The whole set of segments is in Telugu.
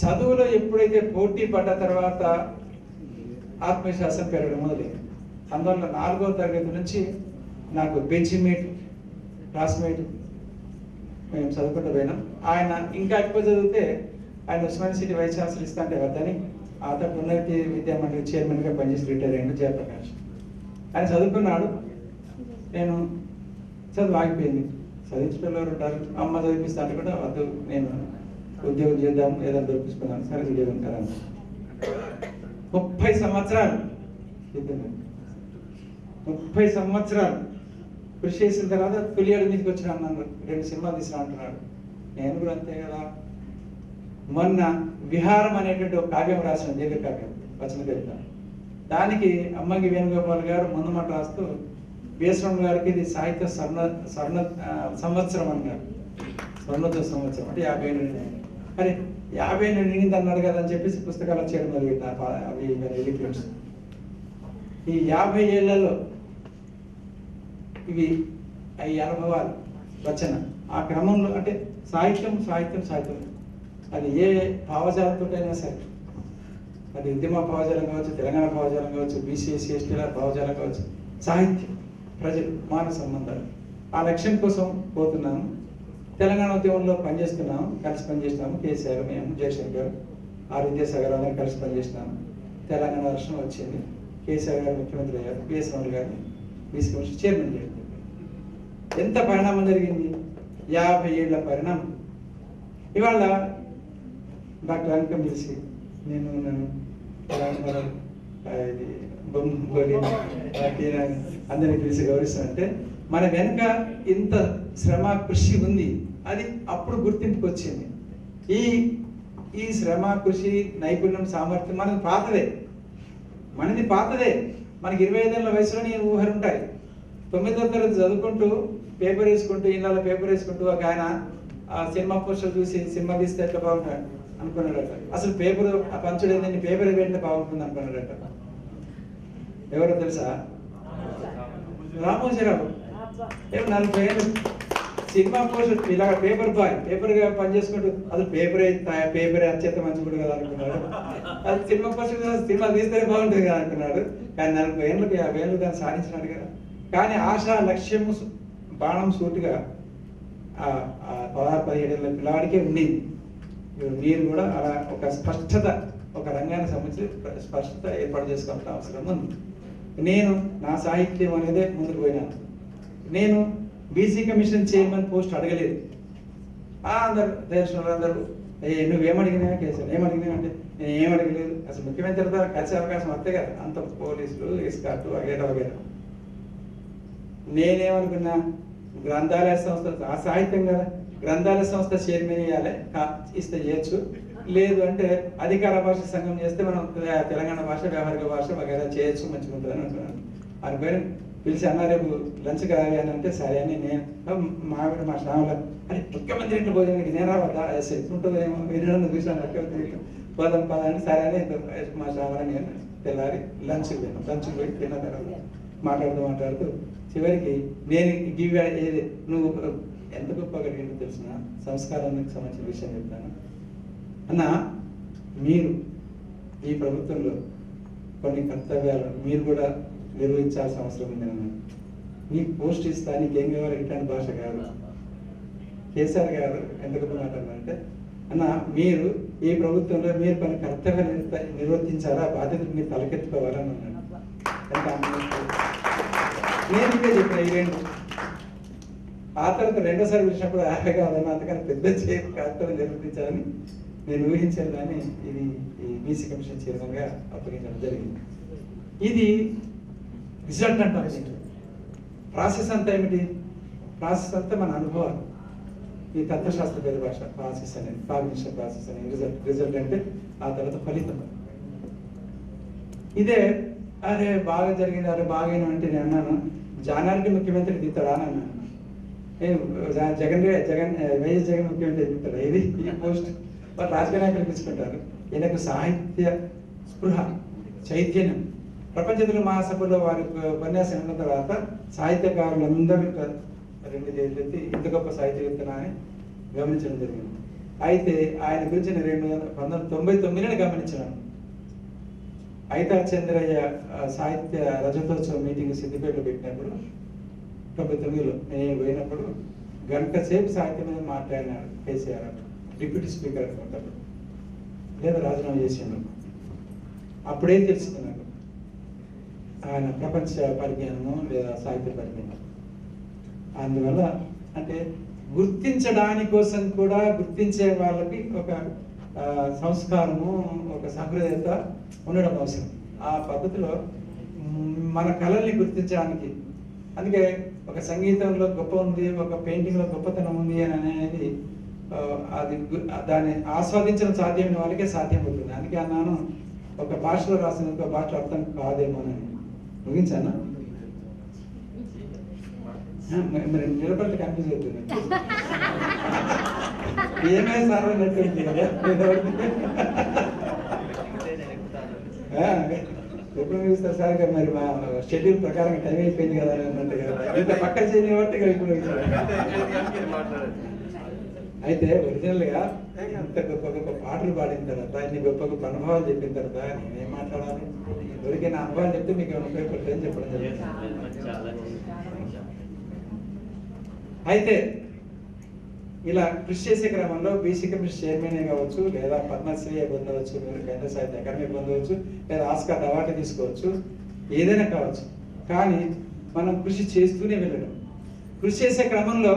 చదువులో ఎప్పుడైతే పోటీ పడ్డ తర్వాత ఆత్మవిశ్వాసం పెరగడం మొదలైంది. అందువల్ల 4వ తరగతి నుంచి నాకు బెంచ్ మేట్, క్లాస్మేట్, మేము చదువుకుంటూ పోయినాం. ఆయన ఇంకా ఎక్కువ చదివితే ఆయన ఉస్మానియా సిటీ వైస్ ఛాన్సలర్ ఇస్తా అంటే వద్దని అతను ఉన్నతి విద్యా మండలి చైర్మన్గా పనిచేసి రిటైర్ అయ్యిండు జయప్రకాష్. ఆయన చదువుకున్నాడు, నేను చదువు ఆగిపోయింది. చదివించడంలో ఉంటారు, అమ్మ చదివిపిస్తా అంటే కూడా వద్దు, నేను ఉద్యోగం చేద్దాం ఏదైనా దొరికించుకున్నాను, సరే ఉద్యోగం కదా. 30 సంవత్సరాలు 30 సంవత్సరాలు కృషి చేసిన తర్వాత తొలియాడు మీదకి వచ్చిన అన్నాను, 2 సినిమాలు తీసినా అంటున్నాడు. నేను కూడా అంతే కదా. మొన్న విహారం అనేటువంటి ఒక కావ్యం రాసిన, దీర్ఘ కావ్యం, వచన కవిత. దానికి అమ్మంగి వేణుగోపాల్ గారు ముందు మాట రాస్తూ బీఎస్ఎం గారికి ఇది సాహిత్య స్వర్ణ సంవత్సరం అన్నారు. స్వర్ణోత్సవ సంవత్సరం అంటే 50 ఏళ్ళు. అరే 50 ఏళ్ళు నిండింది అన్నాడు కదా అని చెప్పేసి పుస్తకాలు చేయడం మొదలుపెట్టినారు. అవి ఫిల్మ్స్ ఈ 50 ఏళ్లలో ఇవి ఈ అనుభవాలు రచన ఆ క్రమంలో అంటే సాహిత్యం సాహిత్యం సాహిత్యం అది ఏ భావజాలంతో అయినా సరే, అది ఉద్యమ భావజాలం కావచ్చు, తెలంగాణ భావజాలం కావచ్చు, బీసీ ఎస్సీ ఎస్టీల భావజాలం కావచ్చు, సాహిత్యం, ప్రజలు, మానవ సంబంధాలు, ఆ లక్ష్యం కోసం పోతున్నాము. తెలంగాణ ఉద్యమంలో పనిచేస్తున్నాము, కలిసి పనిచేస్తున్నాము. కేసీఆర్, మేము, జయశంకర్, ఆర్ విద్యాసాగర్ అందరం కలిసి పనిచేస్తున్నాము. తెలంగాణ రాష్ట్రం వచ్చింది, కేసీఆర్ గారు ముఖ్యమంత్రి అయ్యారు, బిఎస్ గారిని బీసీ కమిషన్ చైర్మన్ చేయడం. ఎంత పరిణామం జరిగింది, 50 ఏళ్ల పరిణామం. ఇవాళ డాక్టర్ అంకం పిలిచి నేను అందరినీ పిలిచి గౌరవిస్తానంటే మన వెనుక ఇంత శ్రమ కృషి ఉంది, అది అప్పుడు గుర్తింపుకి వచ్చింది. ఈ శ్రమ కృషి నైపుణ్యం సామర్థ్యం మనది పాతదే, మనకి 25 ఏళ్ళ వయసులోనే ఊహలు ఉంటాయి. 9వ తరగతి చదువుకుంటూ పేపర్ వేసుకుంటూ ఇళ్ళలో పేపర్ వేసుకుంటూ ఒక ఆయన ఆ సినిమా పోస్టర్ చూసి సినిమా తీస్తే ఎట్లా బాగుంటాడు అనుకున్నాడట. అసలు పేపర్ పంచుడు ఏంటంటే పేపర్ పెడితే బాగుంటుంది అనుకున్నాడట. ఎవరో తెలుసా? రామోజీరావు. 40 ఏళ్ళు సినిమా పోస్టర్ ఇలా పేపర్ బాయ్, పేపర్గా పనిచేసుకుంటూ అసలు పేపరే అత్యంత మంచిగుడు కదా అనుకున్నాడు. అది సినిమా పోస్టర్ సినిమా తీస్తేనే బాగుంటుంది కదా అనుకున్నాడు. కానీ 40 ఏళ్ళకి 50 ఏళ్ళు దాన్ని సాధించినాడు కదా. కానీ ఆశా లక్ష్యము బాణం సూటిగా 16-17 ఏళ్ళ పిల్లవాడికే ఉండింది. మీరు కూడా అలా ఒక స్పష్టత, ఒక రంగానికి సంబంధించి స్పష్టత ఏర్పాటు చేసుకోవాల్సిన అవసరం ఉంది. నేను నా సాహిత్యం అనేదే ముందుకు పోయినాను. నేను బీసీ కమిషన్ చైర్మన్ పోస్ట్ అడగలేదు. అందరు దేశంలో అందరూ నువ్వేమడిగినా కేసీఆర్ ఏమడిగినా అంటే నేను ఏమడగలేదు. అసలు ముఖ్యమంత్రితో కలిసే అవకాశం వస్తే కదా, అంత పోలీసులు ఎస్కార్టు వగేరా వగేరా. నేనేమనుకున్నా, గ్రంథాలయ సంస్థ ఆ సాహిత్యం కదా, గ్రంథాలయ సంస్థ చైర్మన్ ఇవ్వాలి, ఇస్తే చేయొచ్చు. లేదు అంటే అధికార భాష సంఘం చేస్తే మనం తెలంగాణ భాష, వ్యవహారిక భాష వగేరా చేయొచ్చు, మంచిగా ఉంటుందని అనుకున్నాను. ఆయన పేరు పిలిచి అన్న రేపు లంచ్కి రావి అని అంటే సరే అని నేను మా శ్రావణ అరే ముఖ్యమంత్రి ఇంట్లో భోజనానికి నేను రావద్దా ఉంటుందో ఏమో వినడం చూసాను పోదాం పదా అని సరే అని మా శ్రావణ నేను తెల్లారి లంచ్కి పోయినాం. లంచ్కి పోయి తిన్న తర్వాత మాట్లాడుతూ చివరికి నేను ఏది నువ్వు ఎంత గొప్ప కలిగిందో తెలిసిన సంస్కారానికి సంబంధించిన విషయం చెప్తాను అన్న. మీరు ఈ ప్రభుత్వంలో కొన్ని కర్తవ్యాలు మీరు కూడా నిర్వహించాల్సిన అవసరం ఉంది అన్న. నీకు పోస్ట్ ఇస్తా, నీకేం కావాలి, ఇట్లాంటి భాష కాదు. కేసీఆర్ గారు ఎంత గొప్ప మాట్లాడారంటే అన్న, మీరు ఈ ప్రభుత్వంలో మీరు కొన్ని కర్తవ్యాలు నిర్వర్తించాలా, బాధ్యతలు మీరు తలకెత్తుకోవాలని అన్నాడు. నేను ఇంకా చెప్పిన ఈ 2 ఆ తర్వాత రెండోసారి పిలిచినప్పుడు హ్యాపీగా ఉందన్న, అంతకని పెద్ద కర్తవ్యం నిర్వర్తించాలని నేను ఊహించాను. కానీ ఇది ఈ బీసీ కమిషన్ చైర్మన్గా అప్పగించడం జరిగింది. ఇది రిజల్ట్ అంటారు. ప్రాసెస్ అంతా ఏమిటి? ప్రాసెస్ అంతా మన అనుభవాలు. ఈ తత్వశాస్త్ర పరిభాష ప్రాసెస్ అనేది, కాగ్నిషన్ ప్రాసెస్ అనేది రిజల్ట్ అంటే ఆ తర్వాత ఫలితం. ఇదే అరే బాగా జరిగింది, అరే బాగా అంటే నేను అన్నాను, జానారెడ్డి ముఖ్యమంత్రి దిగుతాడా అని అన్నాను. వైఎస్ జగన్ ముఖ్యమంత్రి దిగుతాడా? ఇది ఈ పోస్ట్ వాళ్ళు రాజకీయ నాయకులు పిలుచుకుంటారు. ఈయనకు సాహిత్య స్పృహ, చైతన్యం. ప్రపంచ తెలుగు మహాసభలో వారి ఉపన్యాసం అయిన తర్వాత సాహిత్యకారులందరూ 2 చేతులెత్తి ఇంత గొప్ప సాహిత్యవేత్తన అని గమనించడం జరిగింది. అయితే ఆయన గురించి నేను 1999 గమనించాను. అయితా చంద్రయ్య సాహిత్య రజతోత్సవ మీటింగ్ సిద్దిపేటలో పెట్టినప్పుడు 99లో నేను పోయినప్పుడు గంట సేపు సాహిత్యం మీద మాట్లాడినాడు కేసీఆర్, డిప్యూటీ స్పీకర్ అనుకుంటాడు, లేదా రాజీనామా చేసిండు. అప్పుడే తెలిసింది నాకు ఆయన ప్రపంచ పరిజ్ఞానము లేదా సాహిత్య పరిజ్ఞానం. అందువల్ల అంటే గుర్తించడాని కోసం కూడా గుర్తించే వాళ్ళకి ఒక సంస్కారము, ఒక సహృదయత ఉండడం అవసరం. ఆ పద్ధతిలో మన కళల్ని గుర్తించడానికి, అందుకే ఒక సంగీతంలో గొప్ప ఉంది, ఒక పెయింటింగ్లో గొప్పతనం ఉంది అని అనేది అది దాన్ని ఆస్వాదించడం సాధ్యమైన వాళ్ళకే సాధ్యమవుతుంది. అందుకే అన్నాను ఒక భాషలో రాసిన ఇంకో భాషలో అర్థం కాదేమోనని. ముగించానా? మరి నిలబడితే కన్ఫ్యూజ్ అవుతుంది. ఏమే సార్ అన్నట్టుంది కదా ఎప్పుడు చూస్తారు సార్ గారు, మరి మా షెడ్యూల్ ప్రకారం టైం అయిపోయింది కదా అన్నట్టుగా ఇంత పక్కన చేయబట్టి ఇప్పుడు అయితే ఒరిజినల్ గా ఇంత గొప్ప గొప్ప పాటలు పాడిన తర్వాత, ఇన్ని గొప్ప గొప్ప అనుభవాలు చెప్పిన తర్వాత నేనేం మాట్లాడాలి? దొరికిన అనుభవాలు చెప్తే మీకు ఉపయోగపడుతుందని చెప్పడం జరిగింది. అయితే ఇలా కృషి చేసే క్రమంలో బీసీ కమిషన్ చైర్మన్ కావచ్చు, లేదా పద్మశ్రీ పొందవచ్చు, మీరు కేంద్ర సాహిత్య అకాడమీ పొందవచ్చు, లేదా ఆస్కార్ అవార్డు తీసుకోవచ్చు, ఏదైనా కావచ్చు. కానీ మనం కృషి చేస్తూనే వెళ్ళడం, కృషి చేసే క్రమంలో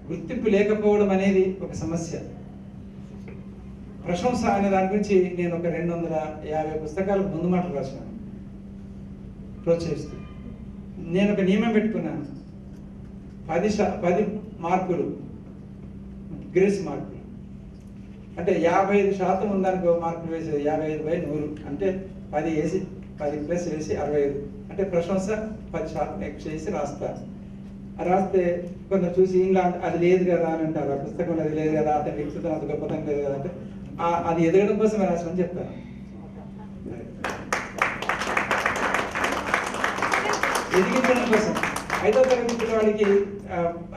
గుర్తింపు లేకపోవడం అనేది ఒక సమస్య. ప్రశంస అనే దాని గురించి నేను ఒక 250 పుస్తకాలకు ముందు మాటలు రాసినాను ప్రోత్సహిస్తూ. నేను ఒక నియమం పెట్టుకున్నాను, 10 మార్కులు గ్రేస్ మార్కులు, అంటే 55% ఉందనుకో మార్కులు వేసేది, 55/100 అంటే 10 వేసి 10+ వేసి 65, అంటే ప్రశంస 10% ఎక్కువ చేసి రాస్తారు. రాస్తే కొందరు చూసి ఇంకా అది లేదు కదా అని అంటారు, ఆ పుస్తకంలో అది లేదు కదా, అతని వ్యక్తిత్వం అంత గొప్పతనం లేదు కదా అంటే అది ఎదగడం కోసమే రాసామని చెప్తాను. ఎదిగించడం కోసం 5వ తరగతి పిల్లవాడికి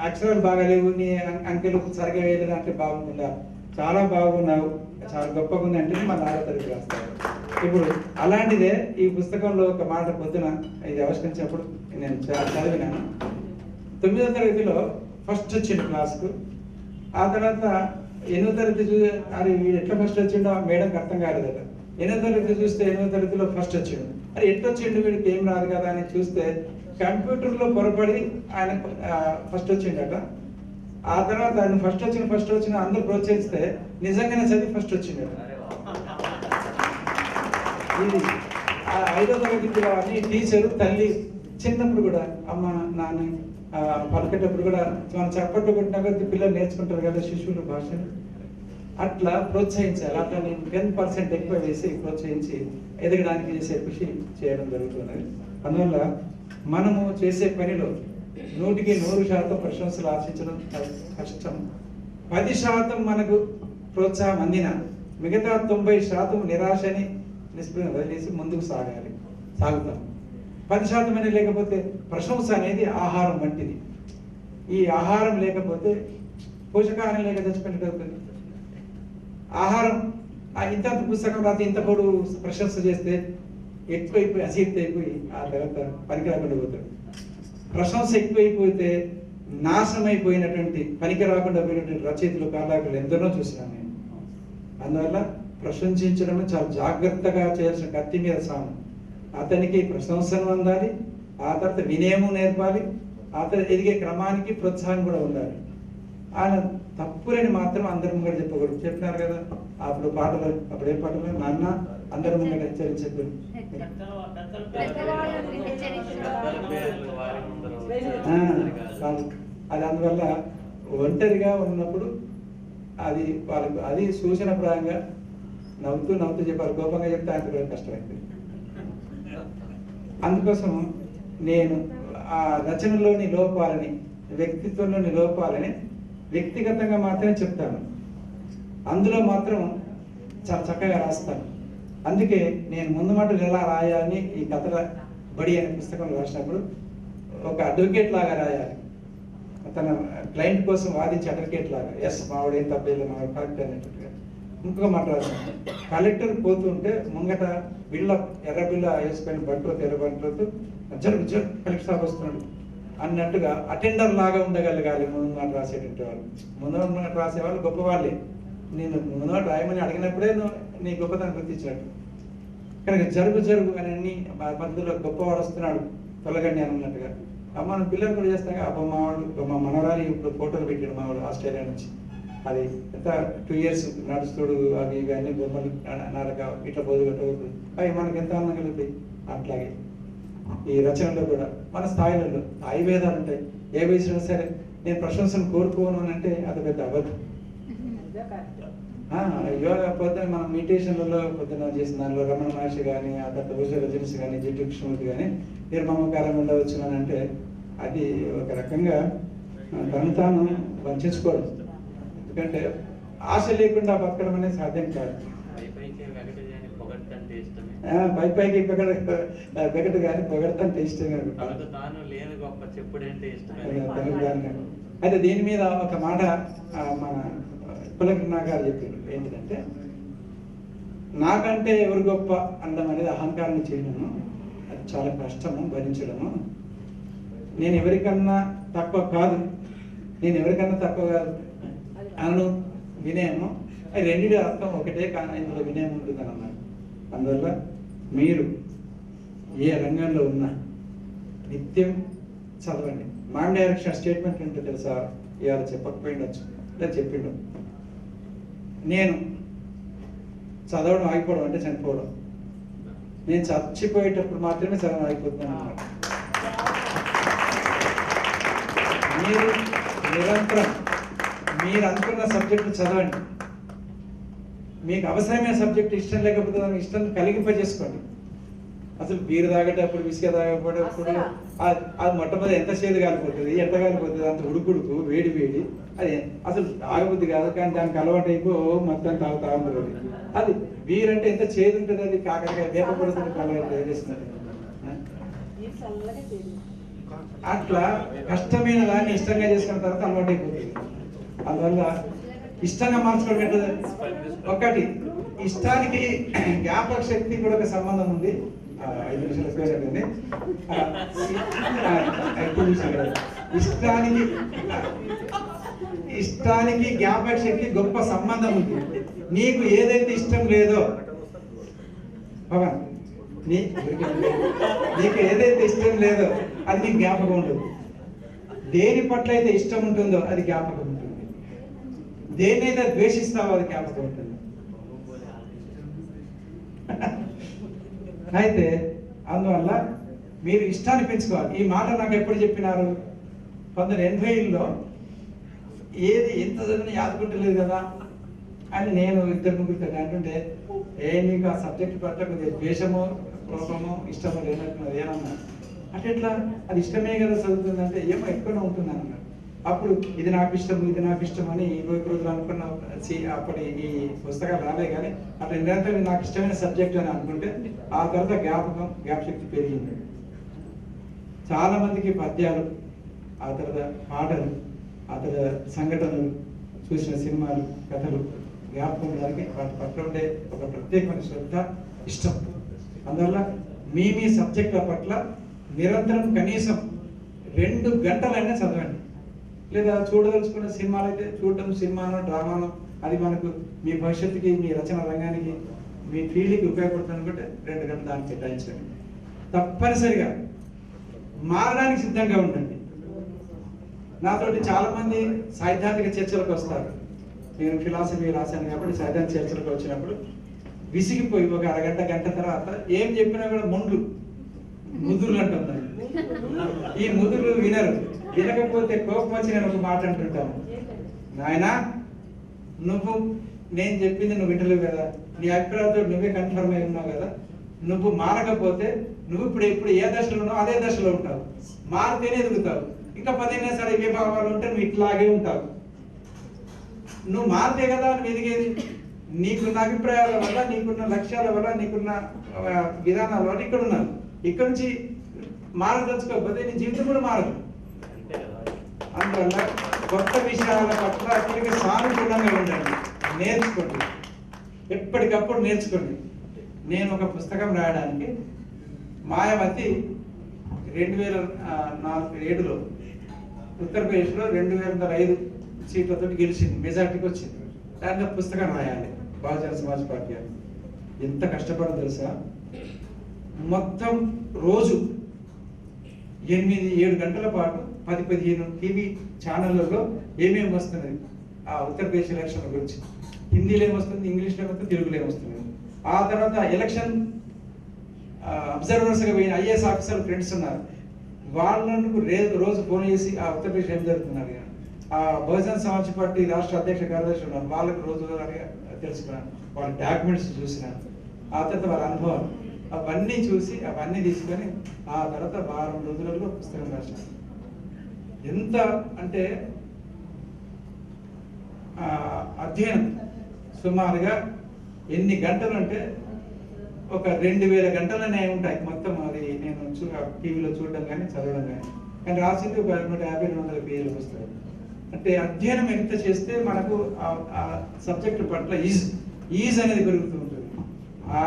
అక్షరాలు బాగాలేవు, నీ అంకెలు సరిగా వేయలేదు అంటే బాగుంటుందా? చాలా బాగున్నావు, చాలా గొప్పగా ఉంది అంటే మన 6వ తరగతి రాస్తారు. ఇప్పుడు అలాంటిదే ఈ పుస్తకంలో ఒక మాట పొద్దున ఇది ఆవిష్కరించినప్పుడు నేను చదివినాను. 9వ తరగతిలో ఫస్ట్ వచ్చిండు క్లాస్కు. ఆ తర్వాత 8వ తరగతి అది వీడు ఎట్లా ఫస్ట్ వచ్చిండో మేడంకి అర్థం కాలేదట. 8వ తరగతి చూస్తే 8వ తరగతిలో ఫస్ట్ వచ్చిండు. అది ఎట్లా వచ్చిండు, వీడికి ఏం రాదు కదా అని చూస్తే కంప్యూటర్లో పొరపడి ఆయన ఫస్ట్ వచ్చిండట. ఆ తర్వాత ఆయన ఫస్ట్ వచ్చిన అందరూ ప్రోత్సహిస్తే నిజంగానే చదివి ఫస్ట్ వచ్చిండట. ఇది 5వ తరగతిలో అని టీచరు తల్లి చిన్నప్పుడు కూడా అమ్మ నాన్న పలికేటప్పుడు కూడా మనం చప్పట్లు కొట్టినా కొద్ది పిల్లలు నేర్చుకుంటారు కదా శిశువుల భాషను, అట్లా ప్రోత్సహించాలి. అట్లా నేను 10% ఎక్కువ వేసి ప్రోత్సహించి ఎదగడానికి చేసే కృషి చేయడం జరుగుతున్నది. అందువల్ల మనము చేసే పనిలో 100కి 100% ప్రశంసలు ఆశించడం కష్టం. 10% మనకు ప్రోత్సాహం అందిన మిగతా 90% నిరాశని నిస్పృహ వదిలేసి ముందుకు సాగుతాం. 10% అనేది లేకపోతే ప్రశంస అనేది ఆహారం వంటిది. ఈ ఆహారం లేకపోతే పోషకాహారం లేక చచ్చిపోయినట్టు అవుతుంది. ఆహారం ఇంత పుస్తకం రాత్రి ఇంత పొడు ప్రశంస చేస్తే ఎక్కువైపోయి అసీర్తి అయిపోయి ఆ తర్వాత పనికి రాకుండా పోతాడు. ప్రశంస ఎక్కువైపోతే నాశనం అయిపోయినటువంటి పనికి రాకుండా పోయినటువంటి రచయితలు కాలాకులు ఎందరో చూసినాను నేను. అందువల్ల ప్రశంసించడం చాలా జాగ్రత్తగా చేయాల్సిన కత్తి మీద సాము. అతనికి ప్రశంసను అందాలి, ఆ తర్వాత వినయము నేర్పాలి, ఆ తర్వాత ఎదిగే క్రమానికి ప్రోత్సాహం కూడా ఉండాలి. ఆయన తప్పులని మాత్రం అందరి ముంగట చెప్పకూడదు. చెప్పినారు కదా అప్పుడు పాటలు, అప్పుడు ఏ పాటలు, నాన్న అందరి ముంగట హెచ్చరించద్దు. అది అందువల్ల ఒంటరిగా ఉన్నప్పుడు అది వాళ్ళకు అది సూచనప్రాయంగా నవ్వుతూ చెప్పాలి. కోపంగా చెప్తే ఆయన కూడా కష్టమైంది. అందుకోసం నేను ఆ రచనలోని లోపాలని, వ్యక్తిత్వంలోని లోపాలని వ్యక్తిగతంగా మాత్రమే చెప్తాను, అందులో మాత్రం చాలా చక్కగా రాస్తాను. అందుకే నేను ముందు మాటలు ఎలా రాయాలని ఈ కథల బడి అనే పుస్తకం రాసినప్పుడు ఒక అడ్వకేట్ లాగా రాయాలి, తన క్లయింట్ కోసం వాదించి అడ్వకేట్ లాగా ఎస్ మావాడు ఏం తప్పలేదు మావాడు కరెక్ట్ అనేటట్టుగా. ఇంకొక మాట రాశాను, కలెక్టర్ పోతుంటే ముంగట బిళ్ళ ఎర్ర బిళ్ళ వేసుకొని బంటు ఎర్ర బంటులతో జరుగు కలెక్టర్ సాబ్ వస్తున్నాడు అన్నట్టుగా అటెండర్ లాగా ఉండగలగాలి ముందు మాట రాసేటట్టు వాళ్ళు. ముందు మాట రాసేవాళ్ళు గొప్ప వాళ్ళే. నేను ముందు మాట రాయమని అడిగినప్పుడే నీ గొప్పతనం గుర్తించినట్టు. కనుక జరుగు అని అన్ని మధ్యలో గొప్పవాడు వస్తున్నాడు తొలగండి అని అన్నట్టుగా. మన పిల్లలు కూడా చేస్తాగా మా మనవరాలు ఇప్పుడు ఫోటోలు పెట్టాడు మావాడు ఆస్ట్రేలియా నుంచి. అది ఎంత 2 years నడుస్తుడు అవి ఇవి అన్ని బొమ్మలు నరక ఇట్లా పోదుగట్టు అవి మనకి ఎంత ఆనందం కలుగుతాయి. అట్లాగే ఈ రచనలో కూడా మన స్థాయిలలో ఆయుర్వేదాలు ఉంటాయి. ఏ వయసులో సరే నేను ప్రశంసను కోరుకోను అని అంటే అది పెద్ద అబద్ధం. యోగా పొద్దున మనం మెడిటేషన్లలో పొద్దున చేసిన దానిలో రమణ మహర్షి కానీ ఆ తర్వాత ఉషరజన్స్ కానీ జిడ్డు కృష్ణమూర్తి కానీ నిర్మమకారం ఉండవచ్చు అని అంటే అది ఒక రకంగా తను తాను వంచుకోవడం. ఎందుకంటే ఆశ లేకుండా బతకడం అనేది సాధ్యం కాదు. పైకి వెగటు కానీ పొగడతంటే ఇష్టమే. అయితే దీని మీద ఒక మాట మన కులకృష్ణ గారు చెప్పారు ఏంటంటే, నాకంటే ఎవరు గొప్ప అనడం అనేది అహంకారాన్ని చేయడము, అది చాలా కష్టము భరించడము. నేను ఎవరికన్నా తక్కువ కాదు అను వినయము, అది రెండింటి అర్థం ఒకటే కానీ ఇందులో వినయం ఉంటుంది అన్నమాట. అందువల్ల మీరు ఏ రంగంలో ఉన్నా నిత్యం చదవండి. మాండ్ డైరెక్షన్ స్టేట్మెంట్ ఏంటో తెలుసా? ఇవాళ చెప్పకపోయిండొచ్చు లేదా చెప్పిండు. నేను చదవడం ఆగిపోవడం అంటే చనిపోవడం. నేను చచ్చిపోయేటప్పుడు మాత్రమే చదవడం ఆగిపోతున్నాను అన్నమాట. మీరు నిరంతరం మీరు అనుకున్న సబ్జెక్టు చదవండి. మీకు అవసరమైన సబ్జెక్ట్ ఇష్టం లేకపోతే దానికి ఇష్టం కలిగింపజేసుకోండి. అసలు బీరు తాగేటప్పుడు విసిక తాగేటప్పుడు అది మొట్టమొదటి ఎంత చేదు కాలిపోతుంది, ఎంత కాలిపోతుంది, అంత ఉడుకుడుకు వేడి అది అసలు తాగబుద్ధి కాదు. కానీ దానికి అలవాటు అయిపో మొత్తం తాగుతా ఉంటుంది. అది బీర్ అంటే ఎంత చేదు ఉంటుంది, అది కాకరకాయ వేపపడుతుంది కలవాటు చేస్తున్నది. అట్లా కష్టమైన దాన్ని ఇష్టంగా చేసుకున్న తర్వాత అలవాటు అయిపోతుంది. అందువల్ల ఇష్టంగా మార్చుకోవడం ఏంటది? ఒకటి ఇష్టానికి జ్ఞాపక శక్తి కూడా ఒక సంబంధం ఉంది. 5 నిమిషాలు ఎక్కువైంది. ఇష్టానికి జ్ఞాపక శక్తి గొప్ప సంబంధం ఉంది. నీకు ఏదైతే ఇష్టం లేదో పవన్ నీకు ఏదైతే ఇష్టం లేదో అది నీకు జ్ఞాపకం ఉంటుంది. దేని పట్ల అయితే ఇష్టం ఉంటుందో అది జ్ఞాపకం ఉంటుంది. దేనైతే ద్వేషిస్తావో అది జ్ఞాపకం ఉంటుంది. అయితే అందువల్ల మీరు ఇష్టాన్ని పెంచుకోవాలి. ఈ మాట నాకు ఎప్పుడు చెప్పినారు? 1980లో ఏది ఎంత చదివినా యాదుకుంటలేదు కదా అని నేను 2-3 అంటుంటే, నీకు ఆ సబ్జెక్ట్ పట్ల కొద్దిగా ద్వేషమో కోపమో ఇష్టమో లేనట్టున్నది ఏమన్నా అంటే ఎట్లా? అది ఇష్టమే కదా చదువుతుందంటే ఏమో ఎక్కువనే ఉంటుంది అన్నారు. అప్పుడు ఇది నాకు ఇష్టం అని 20 రోజులు అనుకున్న అప్పటి ఈ పుస్తకాలు రాలే. కానీ అట్లా నిరంతరం నాకు ఇష్టమైన సబ్జెక్ట్ అని అనుకుంటే ఆ తర్వాత జ్ఞాపశక్తి పెరిగింది. చాలా మందికి పద్యాలు, ఆ తర్వాత పాటలు, ఆ తర్వాత సంఘటనలు, చూసిన సినిమాలు, కథలు జ్ఞాపకం దానికి వాటి పట్ల ఉండే ఒక ప్రత్యేకమైన శ్రద్ధ, ఇష్టం. అందువల్ల మీ సబ్జెక్టుల పట్ల నిరంతరం కనీసం 2 గంటలైనా చదవండి. లేదా చూడదలుచుకున్న సినిమాలు అయితే చూడటం, సినిమానో డ్రామానో అది మనకు మీ భవిష్యత్తుకి, మీ రచన రంగానికి, మీ ఫీల్డ్కి ఉపయోగపడుతుంది అనుకుంటే 2 గంటలు దానికి కేటాయించండి. తప్పనిసరిగా మారడానికి సిద్ధంగా ఉండండి. నాతోటి చాలా మంది సైద్ధాంతిక చర్చలకు వస్తారు. నేను ఫిలాసఫీ రాశాను కాబట్టి సైద్ధాంతిక చర్చలకు వచ్చినప్పుడు విసిగిపోయి ఒక అరగంట గంట తర్వాత ఏం చెప్పినా కూడా ముదురులు అంటున్నారు. ఈ ముదురు వినరు. వినకపోతే కోపం వచ్చి నేను ఒక మాట అంటుంటాను, నాయనా నువ్వు నేను చెప్పింది నువ్వు వింటలేవు కదా, నీ అభిప్రాయంతో నువ్వే కన్ఫర్మ్ అయి ఉన్నావు కదా, నువ్వు మారకపోతే నువ్వు ఇప్పుడు ఏ దశలో ఉన్నావు అదే దశలో ఉంటావు. మారితేనే ఎదుగుతావు. ఇంకా 10 సరే ఇవే భావాలు ఉంటే నువ్వు ఇట్లాగే ఉంటావు. నువ్వు మారితే కదా నువ్వు ఎదిగేది. నీకున్న అభిప్రాయాల వల్ల, నీకున్న లక్ష్యాల వల్ల, నీకున్న విధానాల వల్ల ఇక్కడ ఉన్నావు. ఇక్కడ నుంచి మారదలుచుకోకపోతే నీ జీవితం కూడా మారదు. అందువల్ల వచ్చినప్పుడల్లా కొత్త విషయాల పట్ల అక్కడికి సానుకూలంగా ఉండండి, నేర్చుకోండి, ఎప్పటికప్పుడు నేర్చుకోండి. నేను ఒక పుస్తకం రాయడానికి మాయావతి 2004-7లో ఉత్తరప్రదేశ్లో 2005 సీట్లతో గెలిచింది, మెజార్టీకి వచ్చింది. దాంట్లో పుస్తకం రాయాలి బహుజన సమాజ్ పార్టీ అని. ఎంత కష్టపడో తెలుసా? మొత్తం రోజు 8-7 గంటల పాటు 10-15 టీవీ ఛానళ్ళలో ఏమేమి వస్తున్నది ఆ ఉత్తరప్రదేశ్ ఎలక్షన్ గురించి, హిందీలో ఏమొస్తుంది, ఇంగ్లీష్లో ఏమొస్తుంది, తెలుగులో ఏమొస్తుంది. ఆ తర్వాత ఎలక్షన్ అబ్జర్వర్స్గా పోయిన ఐఏఎస్ ఆఫీసర్ ఫ్రెండ్స్ ఉన్నారు, వాళ్ళకు రోజు ఫోన్ చేసి ఆ ఉత్తరప్రదేశ్ ఏం జరుగుతున్నారు, ఆ బహుజన సమాజ్ పార్టీ రాష్ట్ర అధ్యక్ష కార్యదర్శి ఉన్నారు, వాళ్ళకు రోజు తెలుసుకున్నాను, వాళ్ళ డాక్యుమెంట్స్ చూసినాను. ఆ తర్వాత వాళ్ళ అనుభవం అవన్నీ చూసి అవన్నీ తీసుకొని ఆ తర్వాత వారం రోజులలో పుస్తకం రాశాను. ఎంత అంటే అధ్యయనం సుమారుగా ఎన్ని గంటలు అంటే ఒక 2000 గంటలనే ఉంటాయి మొత్తం. అది నేను టీవీలో చూడడం కానీ చదవడం కానీ రాసింది ఒక 150-200 పేజీల పుస్తకం. అంటే అధ్యయనం ఎంత చేస్తే మనకు ఆ సబ్జెక్టు పట్ల ఈజ్ అనేది పెరుగుతూ ఉంటుంది. ఆ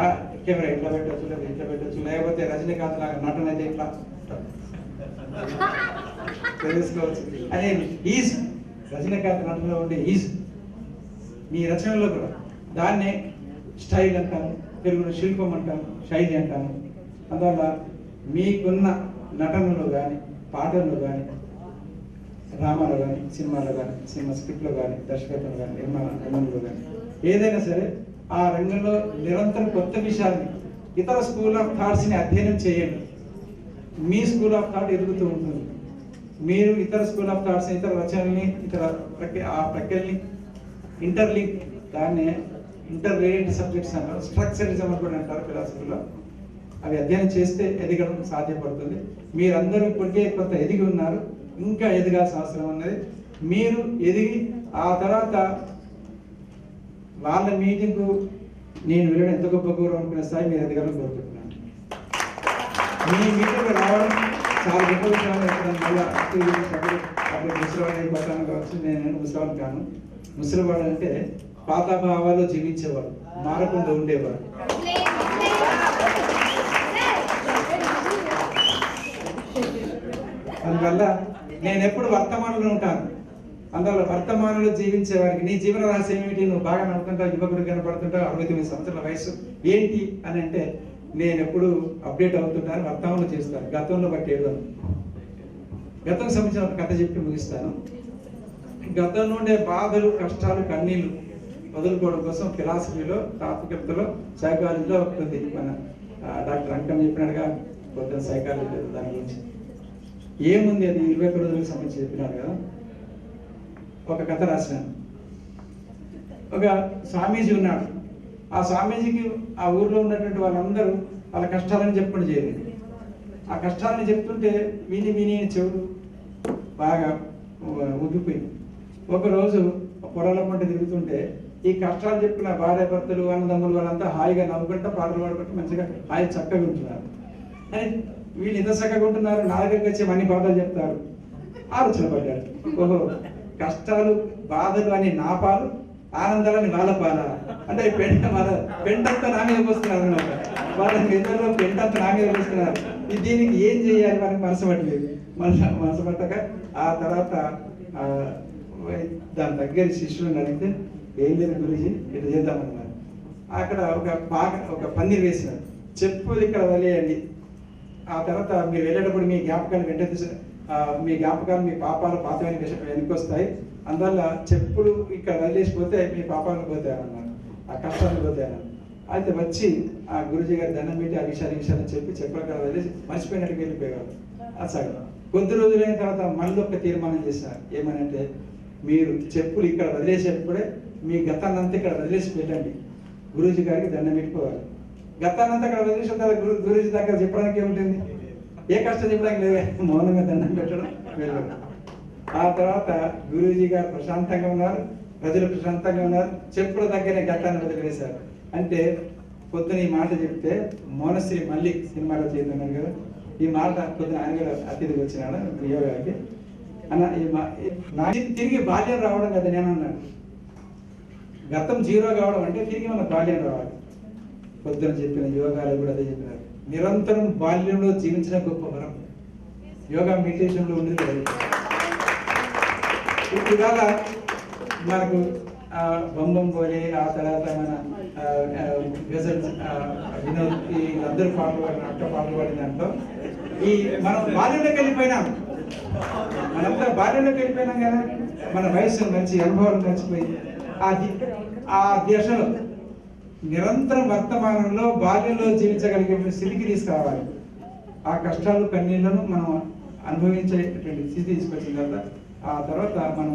కెమెరా ఇట్లా పెట్టచ్చు, లేదా ఇట్లా పెట్టచ్చు, లేకపోతే రజనీకాంత్ లాగా నటన అయితే ఇట్లా తెలుసుకోవచ్చు అనే ఈజ్, రజనీకాంత్ నటనలో ఉండే ఈజ్ మీ రచనలో కూడా. దాన్నే స్టైల్ అంటాము, తెలుగులో శిల్పం అంటాము, శైలి అంటాము. అందువల్ల మీకున్న నటనలో కానీ, పాటల్లో కానీ, డ్రామాలో కానీ, సినిమాలో కానీ, సినిమా స్క్రిప్ట్లో కానీ, దర్శకత్వంలో కానీ, నిర్మాణంలో కానీ ఏదైనా సరే ఆ రంగంలో నిరంతరం కొత్త విషయాన్ని, ఇతర స్కూల్ ఆఫ్ థాట్స్ని అధ్యయనం చేయండి. మీ స్కూల్ ఆఫ్ థాట్ ఎదుగుతూ ఉంటుంది. మీరు ఇతర స్కూల్ ఆఫ్ థాట్స్, ఇతర రచనల్ని, ఇతర ప్రక్రియల్ని ఇంటర్లింక్, దాన్ని ఇంటర్ రిలేటెడ్ సబ్జెక్ట్స్ అంటారు, స్ట్రక్చరిజం అని కూడా అంటారు ఫిలాసఫీలో. అవి అధ్యయనం చేస్తే ఎదగడం సాధ్యపడుతుంది. మీరందరూ ఇప్పటికే కొంత ఎదిగి ఉన్నారు, ఇంకా ఎదగాల్సిన అవసరం ఉన్నది. మీరు ఎదిగి ఆ తర్వాత వాళ్ళ మీటింగ్కు నేను వెళ్ళడం ఎంత గొప్ప గౌరవం అనుకునే స్థాయి మీరు ఎదగాలని కోరుకుంటున్నాను. మీ మీటింగ్ రావడం చాలా గొప్ప విషయాలు. మళ్ళీ ముసలివాడు పట్టాను కావచ్చు, నేను ముసలివాడు కాను. ముసలివాడు అంటే పాత భావాలు జీవించేవాడు, మారకుండా ఉండేవాడు. అందువల్ల నేను ఎప్పుడు వర్తమానంలో ఉంటాను. అందువల్ల వర్తమానంలో జీవించే వారికి నీ జీవన రహస్యం ఏమిటి, నువ్వు బాగా నడుతుంటావు, యువకుడు కనపడుతుంటావు, 69 సంవత్సరాల వయసు ఏంటి అని అంటే నేను ఎప్పుడు అప్డేట్ అవుతుంటాను, వర్తమానంలో చేస్తాను. గతంలో బట్టి ఏదో గతం సంబంధించిన ఒక కథ చెప్పి ముగిస్తాను. గతంలో ఉండే బాధలు, కష్టాలు, కన్నీళ్లు వదులుకోవడం కోసం ఫిలాసఫీలో, తాత్వికతలో, సైకాలజీలో ఉంటుంది. మన డాక్టర్ అంకం చెప్పినట్టుగా కొత్త సైకాలజీ దాని గురించి ఏముంది, అది 21 రోజులకు సంబంధించి చెప్పినారు కదా. ఒక కథ రాసినాను. ఒక స్వామీజీ ఉన్నాడు. ఆ స్వామీజీకి ఆ ఊర్లో ఉన్నటువంటి వాళ్ళందరూ వాళ్ళ కష్టాలని చెప్పుకొని చేరింది. ఆ కష్టాలని చెప్తుంటే విని విని చెవులు బాగా ఉబ్బిపోయింది. ఒకరోజు పొలాల పంట తిరుగుతుంటే ఈ కష్టాలు చెప్పుకున్న భార్య భర్తలు, అన్నదమ్ములు వాళ్ళంతా హాయిగా నవ్వుకుంటా, పాటలు పాడుకుంటూ మంచిగా హాయి చక్కగా ఉంటున్నారు. అని వీళ్ళు ఇంత చక్కగా ఉంటున్నారు, నా దగ్గరికి వచ్చి అన్ని బాధలు చెప్తారు. ఆలోచన పడ్డాడు, ఓహో కష్టాలు బాధలు అని నా పాలు, ఆనందాలని వాళ్ళ పాల అంటే పెంటంతా నా మీద పోస్తున్నారు అనమాట. వాళ్ళ నిద్రలో పెంటంతా నా మీద పోస్తున్నారు. దీనికి ఏం చేయాలి మనకి మనసు పట్టలేదు. మనసు పట్టక ఆ తర్వాత దాని దగ్గర శిష్యులను అడిగితే ఏం లేదు గురించి ఇట్లా చేద్దామన్నారు. అక్కడ ఒక పందిరి వేసినారు, చెప్పులు ఇక్కడ వదిలేయండి, ఆ తర్వాత మీరు వెళ్ళేటప్పుడు మీ జ్ఞాపకాలు మీ జ్ఞాపకాలు, మీ పాపాలు పాతమైన వెనక్కి వస్తాయి. అందువల్ల చెప్పులు ఇక్కడ వదిలేసిపోతే మీ పాపాలను పోతాయన్నారు, ఆ కష్టాలు పోతాయన్నారు. అయితే వచ్చి ఆ గురుజీ గారి దండం పెట్టి ఆ విషయాలు చెప్పి చెప్పులు అక్కడ వదిలేసి మర్చిపోయినట్టుకు వెళ్ళిపోయేవారు. అసలు కొద్ది రోజులైన తర్వాత మళ్ళీ ఒక తీర్మానం చేశారు. ఏమనంటే మీరు చెప్పులు ఇక్కడ వదిలేసేటప్పుడే మీ గతాన్నంతా ఇక్కడ వదిలేసి పెట్టండి, గురూజీ గారికి దండం పెట్టుకోవాలి. గతాన్నంతా అక్కడ వదిలేసిన తర్వాత గురూజీ దగ్గర చెప్పడానికి ఏముంటుంది, ఏ కష్టం చెప్పడానికి లేదే, మౌనంగా దండం పెట్టడం వెళ్ళడం. ఆ తర్వాత గురూజీ గారు ప్రశాంతంగా ఉన్నారు, ప్రజలు ప్రశాంతంగా ఉన్నారు, చెప్పుల దగ్గరనే గతాన్ని వదిలేశారు. అంటే పొద్దున ఈ మాట చెప్తే మౌనశ్రీ మల్లిక్ సినిమాలో చేస్తున్నారు కదా, ఈ మాట పొద్దున ఆయన కూడా అతిథికి వచ్చినాడు యోగాకి. తిరిగి బాల్యం రావడం కదా నేను అన్నాను. గతం జీరో కావడం అంటే తిరిగి మన బాల్యం రావాలి. పొద్దున చెప్పిన యోగాలు కూడా అదే చెప్పినారు. నిరంతరం బాల్యంలో జీవించిన గొప్ప వరం యోగా మెడిటేషన్లో ఉంది కదా. ఇవాళ మనకు బొమ్మం పోలి ఆ తర్వాత మన వినోద్ వీళ్ళందరూ పాటలు పాడిన అక్క పాటలు పాడిన దాంట్లో ఈ మనం బాల్యంలోకి వెళ్ళిపోయినాం. మనంతా బాల్యంలోకి వెళ్ళిపోయినాం కదా. మన వయస్సు మంచి అనుభవాలు మర్చిపోయి ఆ దశలో నిరంతరం వర్తమానంలో బాల్యంలో జీవించగలిగే స్థితికి తీసుకురావాలి. ఆ కష్టాలు కన్నీళ్లను మనం అనుభవించేటువంటి స్థితి తీసుకొచ్చిన తర్వాత మనం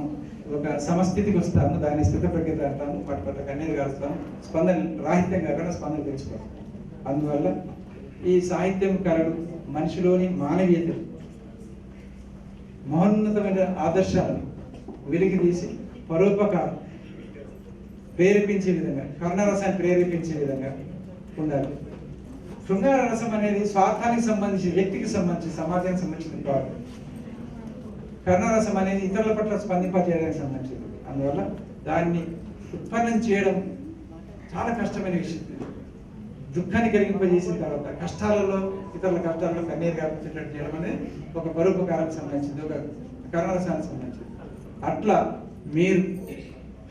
ఒక సమస్థితికి వస్తాము. దాని స్థితి ప్రజ్ఞత అంటాము. పట్ల కన్నీరు కారుస్తాము. స్పందన రాహిత్యం కాకుండా స్పందన తెచ్చుకోవాలి. అందువల్ల ఈ సాహిత్యం కళలు మనిషిలోని మానవీయత మహోన్నతమైన ఆదర్శాలను వెలికి తీసి పరోపకారం ప్రేరేపించే విధంగా, కరుణరసాన్ని ప్రేరేపించే విధంగా ఉండాలి. శృంగార రసం అనేది స్వార్థానికి సంబంధించి, వ్యక్తికి సంబంధించి, సమాజానికి సంబంధించింది కాదు. కరుణరసం అనేది ఇతరుల పట్ల స్పందింపజేయడానికి సంబంధించింది. అందువల్ల దాన్ని ఉత్పన్నం చేయడం చాలా కష్టమైన విషయం. దుఃఖాన్ని కలిగింపజేసిన తర్వాత కష్టాలలో, ఇతరుల కష్టాలలో కన్నీరు కాపించేటట్టు చేయడం అనేది ఒక పరోపకారానికి సంబంధించింది, ఒక కరుణరసానికి సంబంధించింది. అట్లా మీరు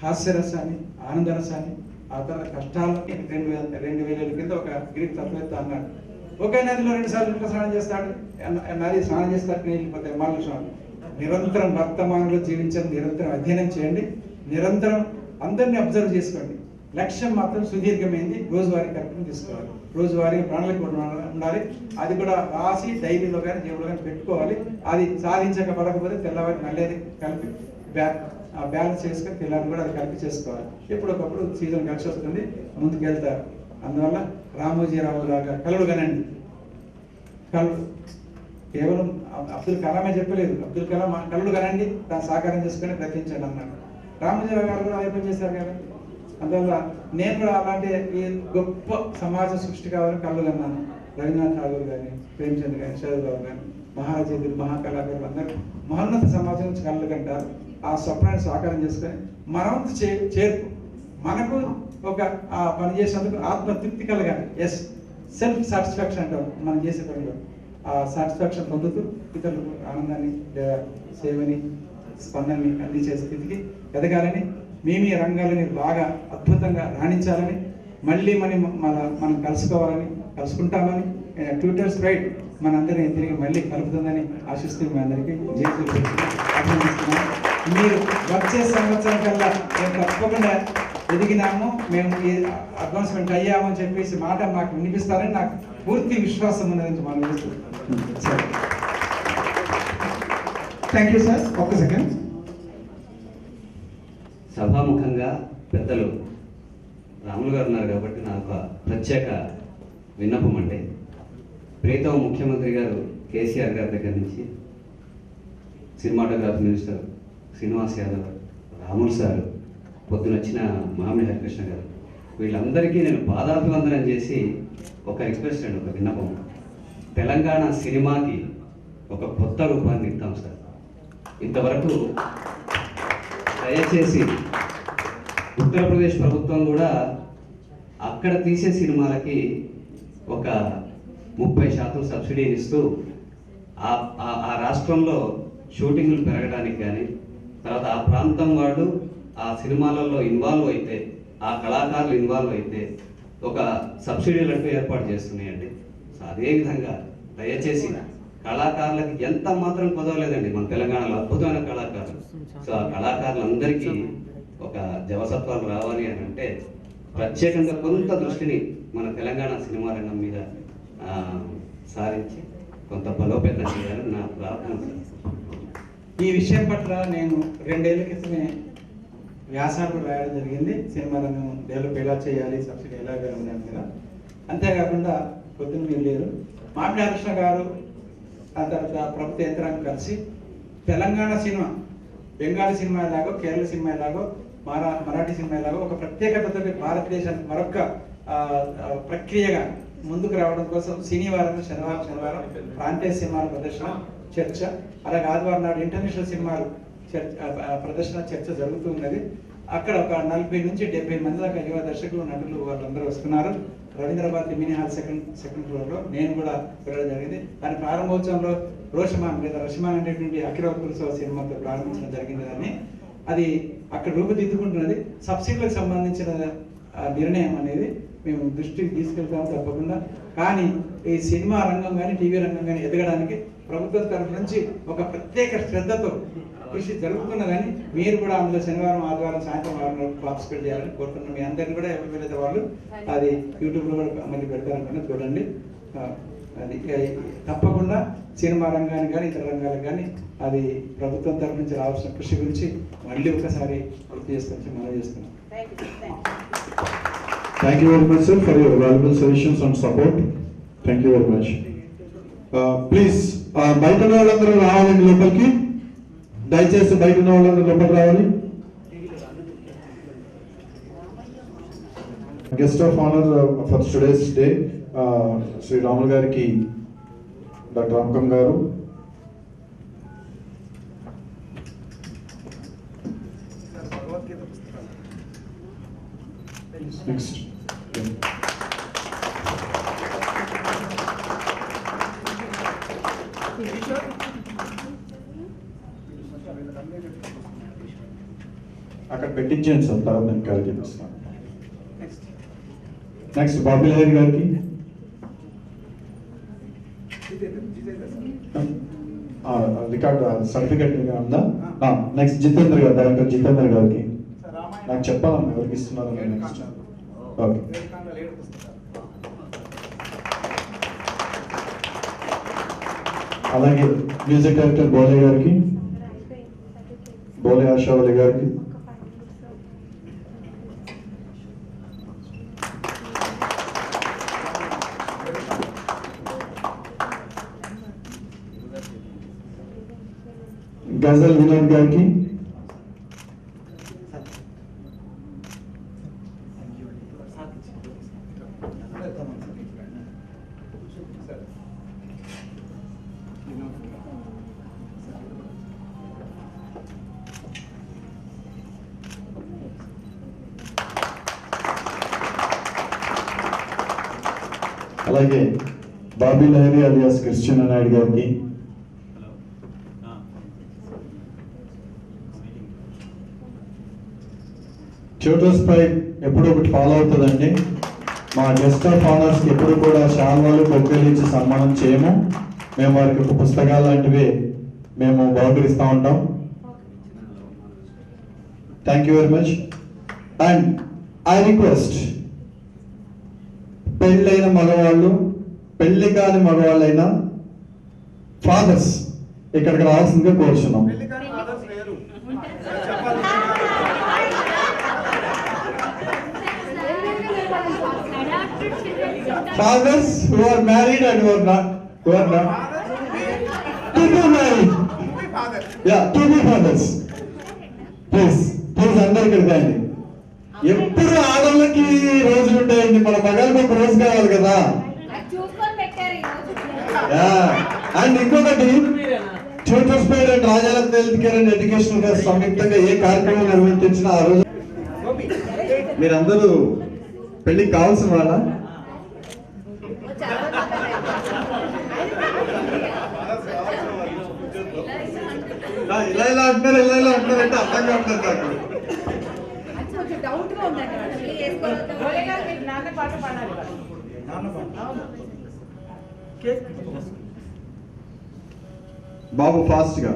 హాస్యరసాన్ని, ఆనందరసాన్ని, ఆ తర్వాత కష్టాలని 2000 కింద ఒక గ్రీక్ తత్వవేత్త అన్నాడు, ఒకే నదిలో 2 సార్లు స్నానం చేస్తాడు, నది స్నానం చేస్తాడు, వెళ్ళిపోతాయి మళ్ళీ స్నానం. నిరంతరం వర్తమానంలో జీవించండి, నిరంతరం అధ్యయనం చేయండి, నిరంతరం అందరినీ అబ్జర్వ్ చేసుకోండి. లక్ష్యం మాత్రం సుదీర్ఘమైంది. రోజువారీ కార్యక్రమం తీసుకోవాలి. రోజువారీ ప్రణాళిక ఉండాలి. అది కూడా రాసి డైరీలో కానీ జేబులో కానీ పెట్టుకోవాలి. అది సాధించకపోతే తెల్లవారి మళ్ళీ అది కలిపి బ్యాలెన్స్ చేసుకొని పిల్లలు కూడా అది కలిపి చేసుకోవాలి. ఎప్పుడొకప్పుడు సీజన్ కలిసి వస్తుంది, ముందుకు వెళ్తారు. అందువల్ల రామోజీరావు లాగా కలలు కనండి. కళ్ళు కేవలం అబ్దుల్ కలామే చెప్పలేదు. అబ్దుల్ కలాం కళ్ళు కనండి, దాన్ని సాకారం చేసుకొని ప్రయత్నించండి అన్నాడు. రామోజీరావు గారు కూడా అదే చేశారు కదా. అందువల్ల నేను కూడా అలాంటి ఈ గొప్ప సమాజ సృష్టి కావాలని కళ్ళు కన్నాను. రవీంద్రనాథ్ ఠాగూర్ కానీ, ప్రేమచంద్ కానీ, శరద్రావు కానీ, మహారచయితులు, మహాకళాకారులు అందరూ మహోన్నత సమాజం నుంచి కళ్ళు కంటారు. ఆ స్వప్నాన్ని సాకారం చేసుకొని మనం చేర్పు మనకు ఒక ఆ పని చేసినందుకు ఆత్మతృప్తి కలగాలి. ఎస్, సెల్ఫ్ సాటిస్ఫాక్షన్ అంటాం మనం చేసే పనిలో. ఆ సాటిస్ఫాక్షన్ పొందుతూ ఇతరులకు ఆనందాన్ని లేదా సేవని, స్పందనని అందించే స్థితికి ఎదగాలని, మీ రంగాలని బాగా అద్భుతంగా రాణించాలని, మళ్ళీ మనం కలుసుకుంటామని, ట్విట్టర్ స్ప్రైట్ మనందరినీ తిరిగి మళ్ళీ కలుపుతుందని ఆశిస్తూ మీ అందరికీ అభినందిస్తున్నాను. మీరు వచ్చే సంవత్సరం కల్లా మేము తప్పకుండా ఎదిగినాము, మేము అడ్వాన్స్మెంట్ అయ్యామని చెప్పేసి మాట మాకు వినిపిస్తారని నాకు పూర్తి విశ్వాసం ఉన్నదని మనం చేస్తున్నాం. Thank you sir. ఒక్క సెకండ్. సభాముఖంగా పెద్దలు రాములు గారు ఉన్నారు కాబట్టి నాకు ప్రత్యేక విన్నపం అండి. ప్రీతమ ముఖ్యమంత్రి గారు కేసీఆర్ గారి దగ్గర నుంచి cinematography minister Srinivas Yadav, Ramulu sir, పొద్దునొచ్చిన మామిడి హరికృష్ణ గారు, వీళ్ళందరికీ నేను పాదాభివందనం చేసి ఒక రిక్వెస్ట్ అండి, ఒక విన్నపం. తెలంగాణ సినిమాకి ఒక కొత్త రూపాన్ని ఇద్దాం సార్. ఇంతవరకు దయచేసి ఉత్తరప్రదేశ్ ప్రభుత్వం కూడా అక్కడ తీసే సినిమాలకి ఒక 30% సబ్సిడీని ఇస్తూ ఆ రాష్ట్రంలో షూటింగ్లు పెరగడానికి కానీ, తర్వాత ఆ ప్రాంతం వాళ్ళు ఆ సినిమాలలో ఇన్వాల్వ్ అయితే, ఆ కళాకారులు ఇన్వాల్వ్ అయితే ఒక సబ్సిడీలు అంటూ ఏర్పాటు చేస్తున్నాయండి. సో అదేవిధంగా దయచేసి కళాకారులకి ఎంత మాత్రం కుదవలేదండి మన తెలంగాణలో, అద్భుతమైన కళాకారులు. సో ఆ కళాకారులందరికీ ఒక జవసత్వాలు రావాలి అని అంటే ప్రత్యేకంగా కొంత దృష్టిని మన తెలంగాణ సినిమా రంగం మీద సారించి కొంత బలోపేతం చేయాలని నా ప్రార్థన. ఈ విషయం పట్ల నేను 2 ఏళ్ల క్రితమే వ్యాసాలు రాయడం జరిగింది. సినిమా రంగం డెవలప్ ఎలా చేయాలి, సబ్సిడీ ఎలా ఇవ్వాలి మీద. అంతేకాకుండా పొద్దున్న మీరు లేరు, మామిడి హరికృష్ణ గారు, ఆ తర్వాత ప్రభుత్వ యంత్రాంగం కలిసి తెలంగాణ సినిమా బెంగాలీ సినిమా ఎలాగో, కేరళ సినిమా ఎలాగో, మరాఠీ సినిమా ఎలాగో ఒక ప్రత్యేకతతో భారతదేశానికి మరొక ప్రక్రియగా ముందుకు రావడం కోసం శనివారం ప్రాంతీయ సినిమాల ప్రదర్శన చర్చ, అలాగే ఆదివారం నాడు ఇంటర్నేషనల్ సినిమాలు ప్రదర్శన చర్చ జరుగుతూ ఉన్నది. అక్కడ ఒక 40 నుంచి 70 మంది దాకా యువ దర్శకులు, నటులు వాళ్ళందరూ వస్తున్నారు. రవీంద్రభారతి మినీ హాల్ సెకండ్ ఫ్లోర్లో నేను కూడా వెళ్ళడం జరిగింది. దాని ప్రారంభోత్సవంలో రోషమాన్ లేదా రషమాన్ అనేటువంటి అఖిల పురుషోత్సవ సినిమాతో ప్రారంభించడం జరిగింది. దాన్ని అది అక్కడ రూపుదిద్దుకుంటున్నది. సబ్సిడీలకు సంబంధించిన నిర్ణయం అనేది మేము దృష్టికి తీసుకెళ్తాము తప్పకుండా. కానీ ఈ సినిమా రంగం కానీ టీవీ రంగం కానీ ఎదగడానికి ప్రభుత్వం తరఫు నుంచి ఒక ప్రత్యేక శ్రద్ధతో కృషి జరుగుతున్నదని మీరు కూడా అందులో శనివారం ఆదివారం సాయంత్రం 6 పార్టిసిపేట్ చేయాలని కోరుతున్నాం. మీ అందరినీ కూడా ఎవరు వీలైతే వాళ్ళు అది యూట్యూబ్లో కూడా మళ్ళీ పెడతారనుకున్నా చూడండి. అది తప్పకుండా సినిమా రంగానికి కానీ ఇతర రంగాలకు కానీ అది ప్రభుత్వం తరఫు నుంచి రావాల్సిన కృషి గురించి మళ్ళీ ఒకసారి గుర్తు చేసుకొని మనం చేస్తున్నాం. Thank you very much, sir, for your valuable suggestions and support. Thank you very much. Please, బయట ఉన్న వాళ్ళందరూ రావాలండి లోపలికి. దయచేసి బయట ఉన్న వాళ్ళందరూ లోపలికి రావాలి. Guest of honour for today's day Shri Ramulu గారికి డాక్టర్ రామకం గారు. నెక్స్ట్ అక్కడ పెట్టించండి సార్, తర్వాత నేను కాల్ చేపిస్తాను. నెక్స్ట్ బాబీ లహరి గారికి. రికార్డ్ సర్టిఫికేట్ ఉందా? నెక్స్ట్ జితేంద్ర గారు, డైరెక్టర్ జితేంద్ర గారికి. నాకు చెప్పాలమ్మా ఎవరికి ఇస్తున్నారు. Next okay. అలాగే మ్యూజిక్ డైరెక్టర్ బోలే గారికి, బోలే ఆశావళి గారికి. గజల్ వినోద్ గారికి. అలాగే బాబీ లహరి అలియాస్ క్రిస్టియన్ నాయుడు గారికి. ట్యూటర్స్ ప్రైడ్ ఎప్పుడు ఒకటి ఫాలో అవుతుందండి. మా గెస్ట్ ఆఫ్ ఆనర్స్ ఎప్పుడు కూడా శాల్వాలు బొగ్గలు ఇచ్చి సన్మానం చేయము. మేము వారికి ఒక పుస్తకాలు లాంటివి మేము బహుకరిస్తూ ఉంటాం. Thank you very much. And I request పెళ్ళైన మగవాళ్ళు, పెళ్లి కాని మగవాళ్ళైనా ఫాదర్స్ ఇక్కడికి రావాల్సిందిగా కోరుచున్నాం. Fathers who are married and who are not to be married. Yeah, to be fathers. Please అందరు ఇక్కడికి రండి. ఎప్పుడు ఆడవాళ్ళకి రోజులు ఉంటాయండి, మన మగాళ్ళకి ఒక రోజు కావాలి కదా. అండ్ ఇంకొకటి tutors pride and Rajalakshmi health care and education గా సంయుక్తంగా ఏ కార్యక్రమం నిర్వహించినా ఆ రోజు మీరందరూ పెళ్లికి కావాల్సిన వాళ్ళ ఇలా అంటున్నారంటే అర్థంగా ఉంటుంది నాకు. బాబు ఫాస్ట్ గా.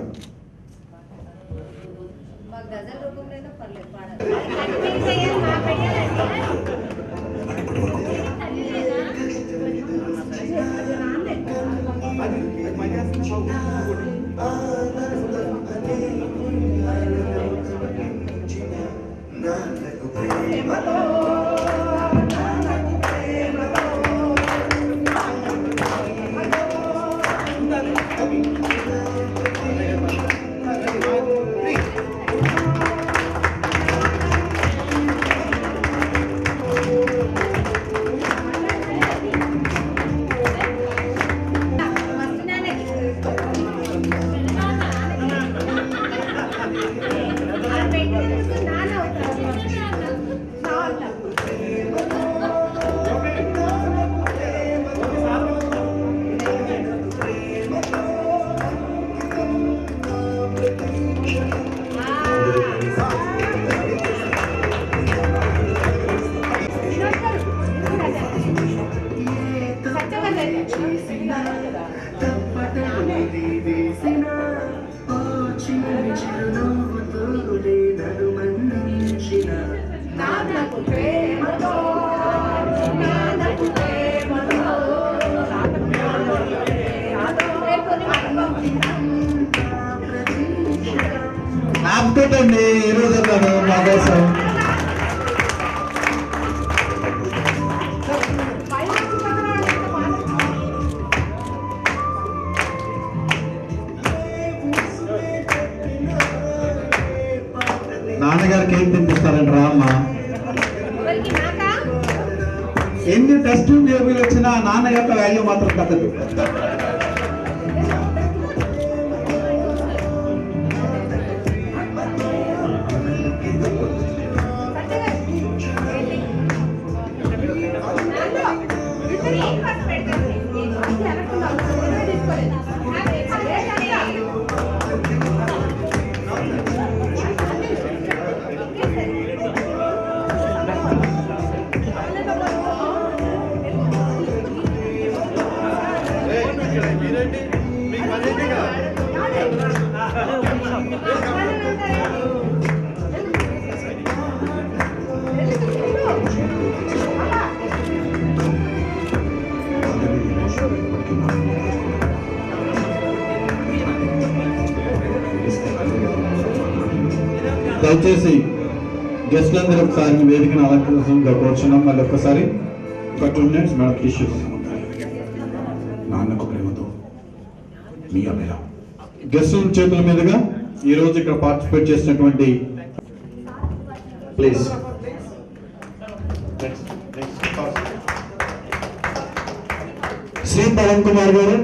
తప్పటని వేసిన ఓ చిన్న చిరునవ్వుతోనే నన్ను మన్నించిన నాన్నకు ప్రేమతో నాన్నకు ప్రేమతో నాపుతోటండి ఈరోజు అన్నాను మా కోసం. నాన్నగారికి ఏం తినిపిస్తారండి రా అమ్మ. ఎన్ని టెస్ట్ జేబులు వచ్చినా నాన్న యొక్క వాల్యూ మాత్రం తగ్గదు. దయచేసి గెస్ట్లందరూ ఒకసారి వేదికను అలంకరించగా కూర్చున్నాం. మళ్ళీ ఒక్కసారి ఒక 2 minutes madam issues. Nannaku Prematho మీ అభయ. గెస్టుల చేతుల మీదుగా ఈ రోజు ఇక్కడ పార్టిసిపేట్ చేసినటువంటి ప్లీజ్ శ్రీ పవన్ కుమార్ గారు,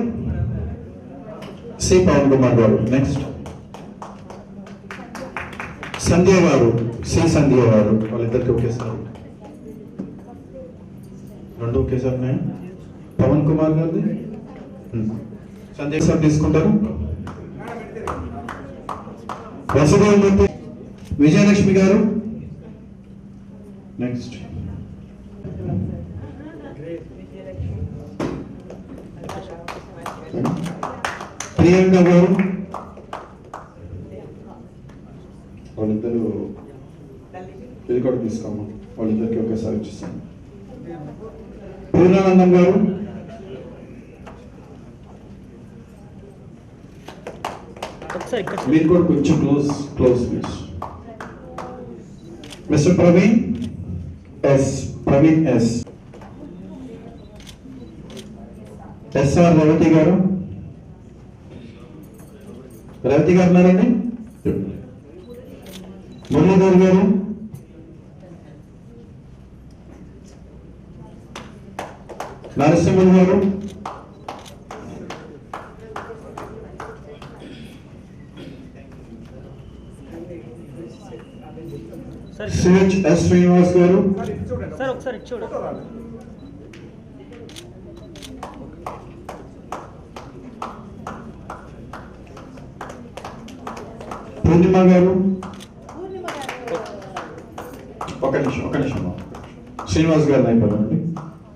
శ్రీ పవన్ కుమార్ గారు. నెక్స్ట్ సంధ్య గారు, శ్రీ సంధ్య గారు. వాళ్ళిద్దరికి ఒకేసారి, రెండు ఒకేసారి ఉన్నాయా? పవన్ కుమార్ గారిది సంధ్య సార్ తీసుకుంటారు. వసుదేవమూర్తి, విజయలక్ష్మి గారు. నెక్స్ట్ ప్రియాంక గారు. వాళ్ళిద్దరు ఇది కూడా తీసుకోము. వాళ్ళిద్దరికి ఒకేసారి వచ్చేసాను. పూర్ణానందం గారు. మీరు కూడా కొంచెం close please. Mister Praveen S, Praveen S. SR Ravathi గారు. రవతి గారు ఉన్నారండి. మురళీధర్ గారు. నరసింహన్ గారు. సిహెచ్ ఎస్ శ్రీనివాస్ గారు. సార్ ఒకసారి చూడు. పూర్ణిమ గారు. ఒక నిమిషం శ్రీనివాస్ గారు అయిపోయిందండి.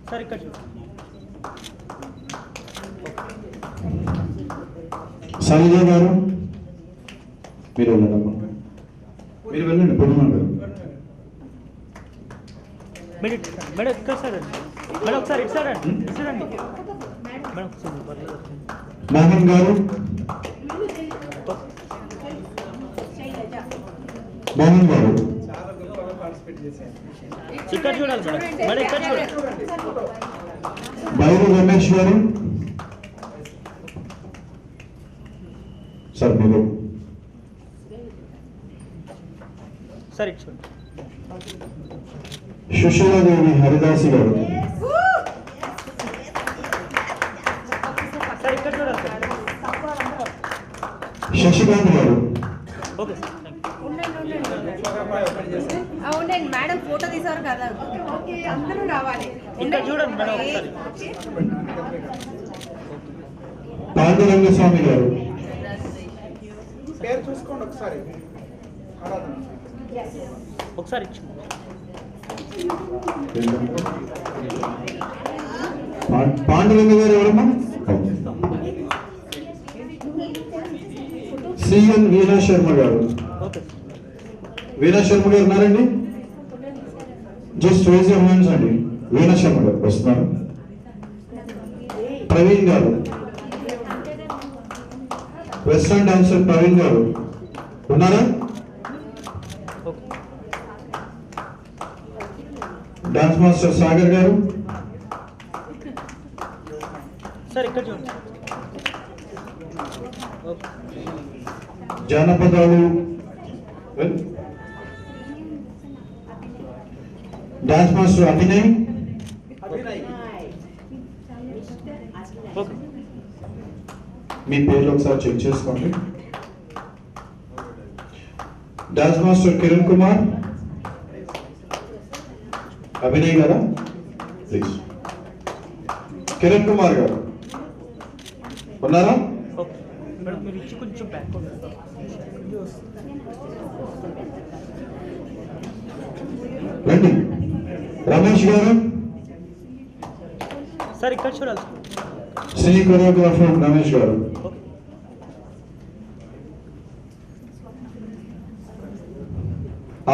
సార్ ఇక్కడ చూడు. శైలజ గారు. మీరు వెళ్ళండి, మీరు వెళ్ళండి. పూర్ణిమ గారు. మేడం ఇక్కడ సార్ మేడం ఒకసారి ఇటు సార్ అండి, ఇటు రండి మేడం ఒకసారి. మోహన్ గారు. మోహన్ గారు ఇక్కడ చూడాలి మేడం. మేడం ఇక్కడ చూడాలి. బైరు రమేష్ గారు. సార్ మీరు సార్ ఇటు చూడండి. సుశీలాదేవి హరిదాసి గారు. సార్ ఇక్కడ చూడాలి సార్. శశికాంత్ గారు. ఓకే సార్ అవునండి మేడం ఫోటో తీసారు కదా, అందరూ రావాలి. ఇక్కడ చూడండి మేడం ఒకసారి. పాండురంగస్వామి గారు. పేరు చూసుకోండి ఒకసారి. ఒకసారి ఇచ్చు. పాండురంగ గారు ఎవరమ్మా? సిఎన్ వీణా శర్మ గారు. ఓకే వీణా శర్మ గారు ఉన్నారండి? జస్ట్ రేజ్ యువర్ హ్యాండ్స్ అండి. వీణా శర్మ గారు వస్తున్నారు. ప్రవీణ్ గారు, వెస్టర్న్ డాన్సర్ ప్రవీణ్ గారు ఉన్నారా? ఓకే డాన్స్ మాస్టర్ సాగర్ గారు, సార్ ఇక్కడ చూడండి. ఓకే జానపదాలు డాన్స్ మాస్టర్ అభినయ్, ఓకే మీ పేర్లు ఒకసారి చెక్ చేసుకోండి. డాన్స్ మాస్టర్ కిరణ్ కుమార్, అభినయ్ గారా ప్లీజ్. కిరణ్ కుమార్ గారు ఉన్నారా? ఓకే మేడం మీరు ఇచ్చి కొంచెం బ్యాక్ రండి. రమేష్ గారు, సార్ ఇక్కడ చూడాలి. సినీ కొరియోగ్రాఫర్ రమేష్ గారు. ఓకే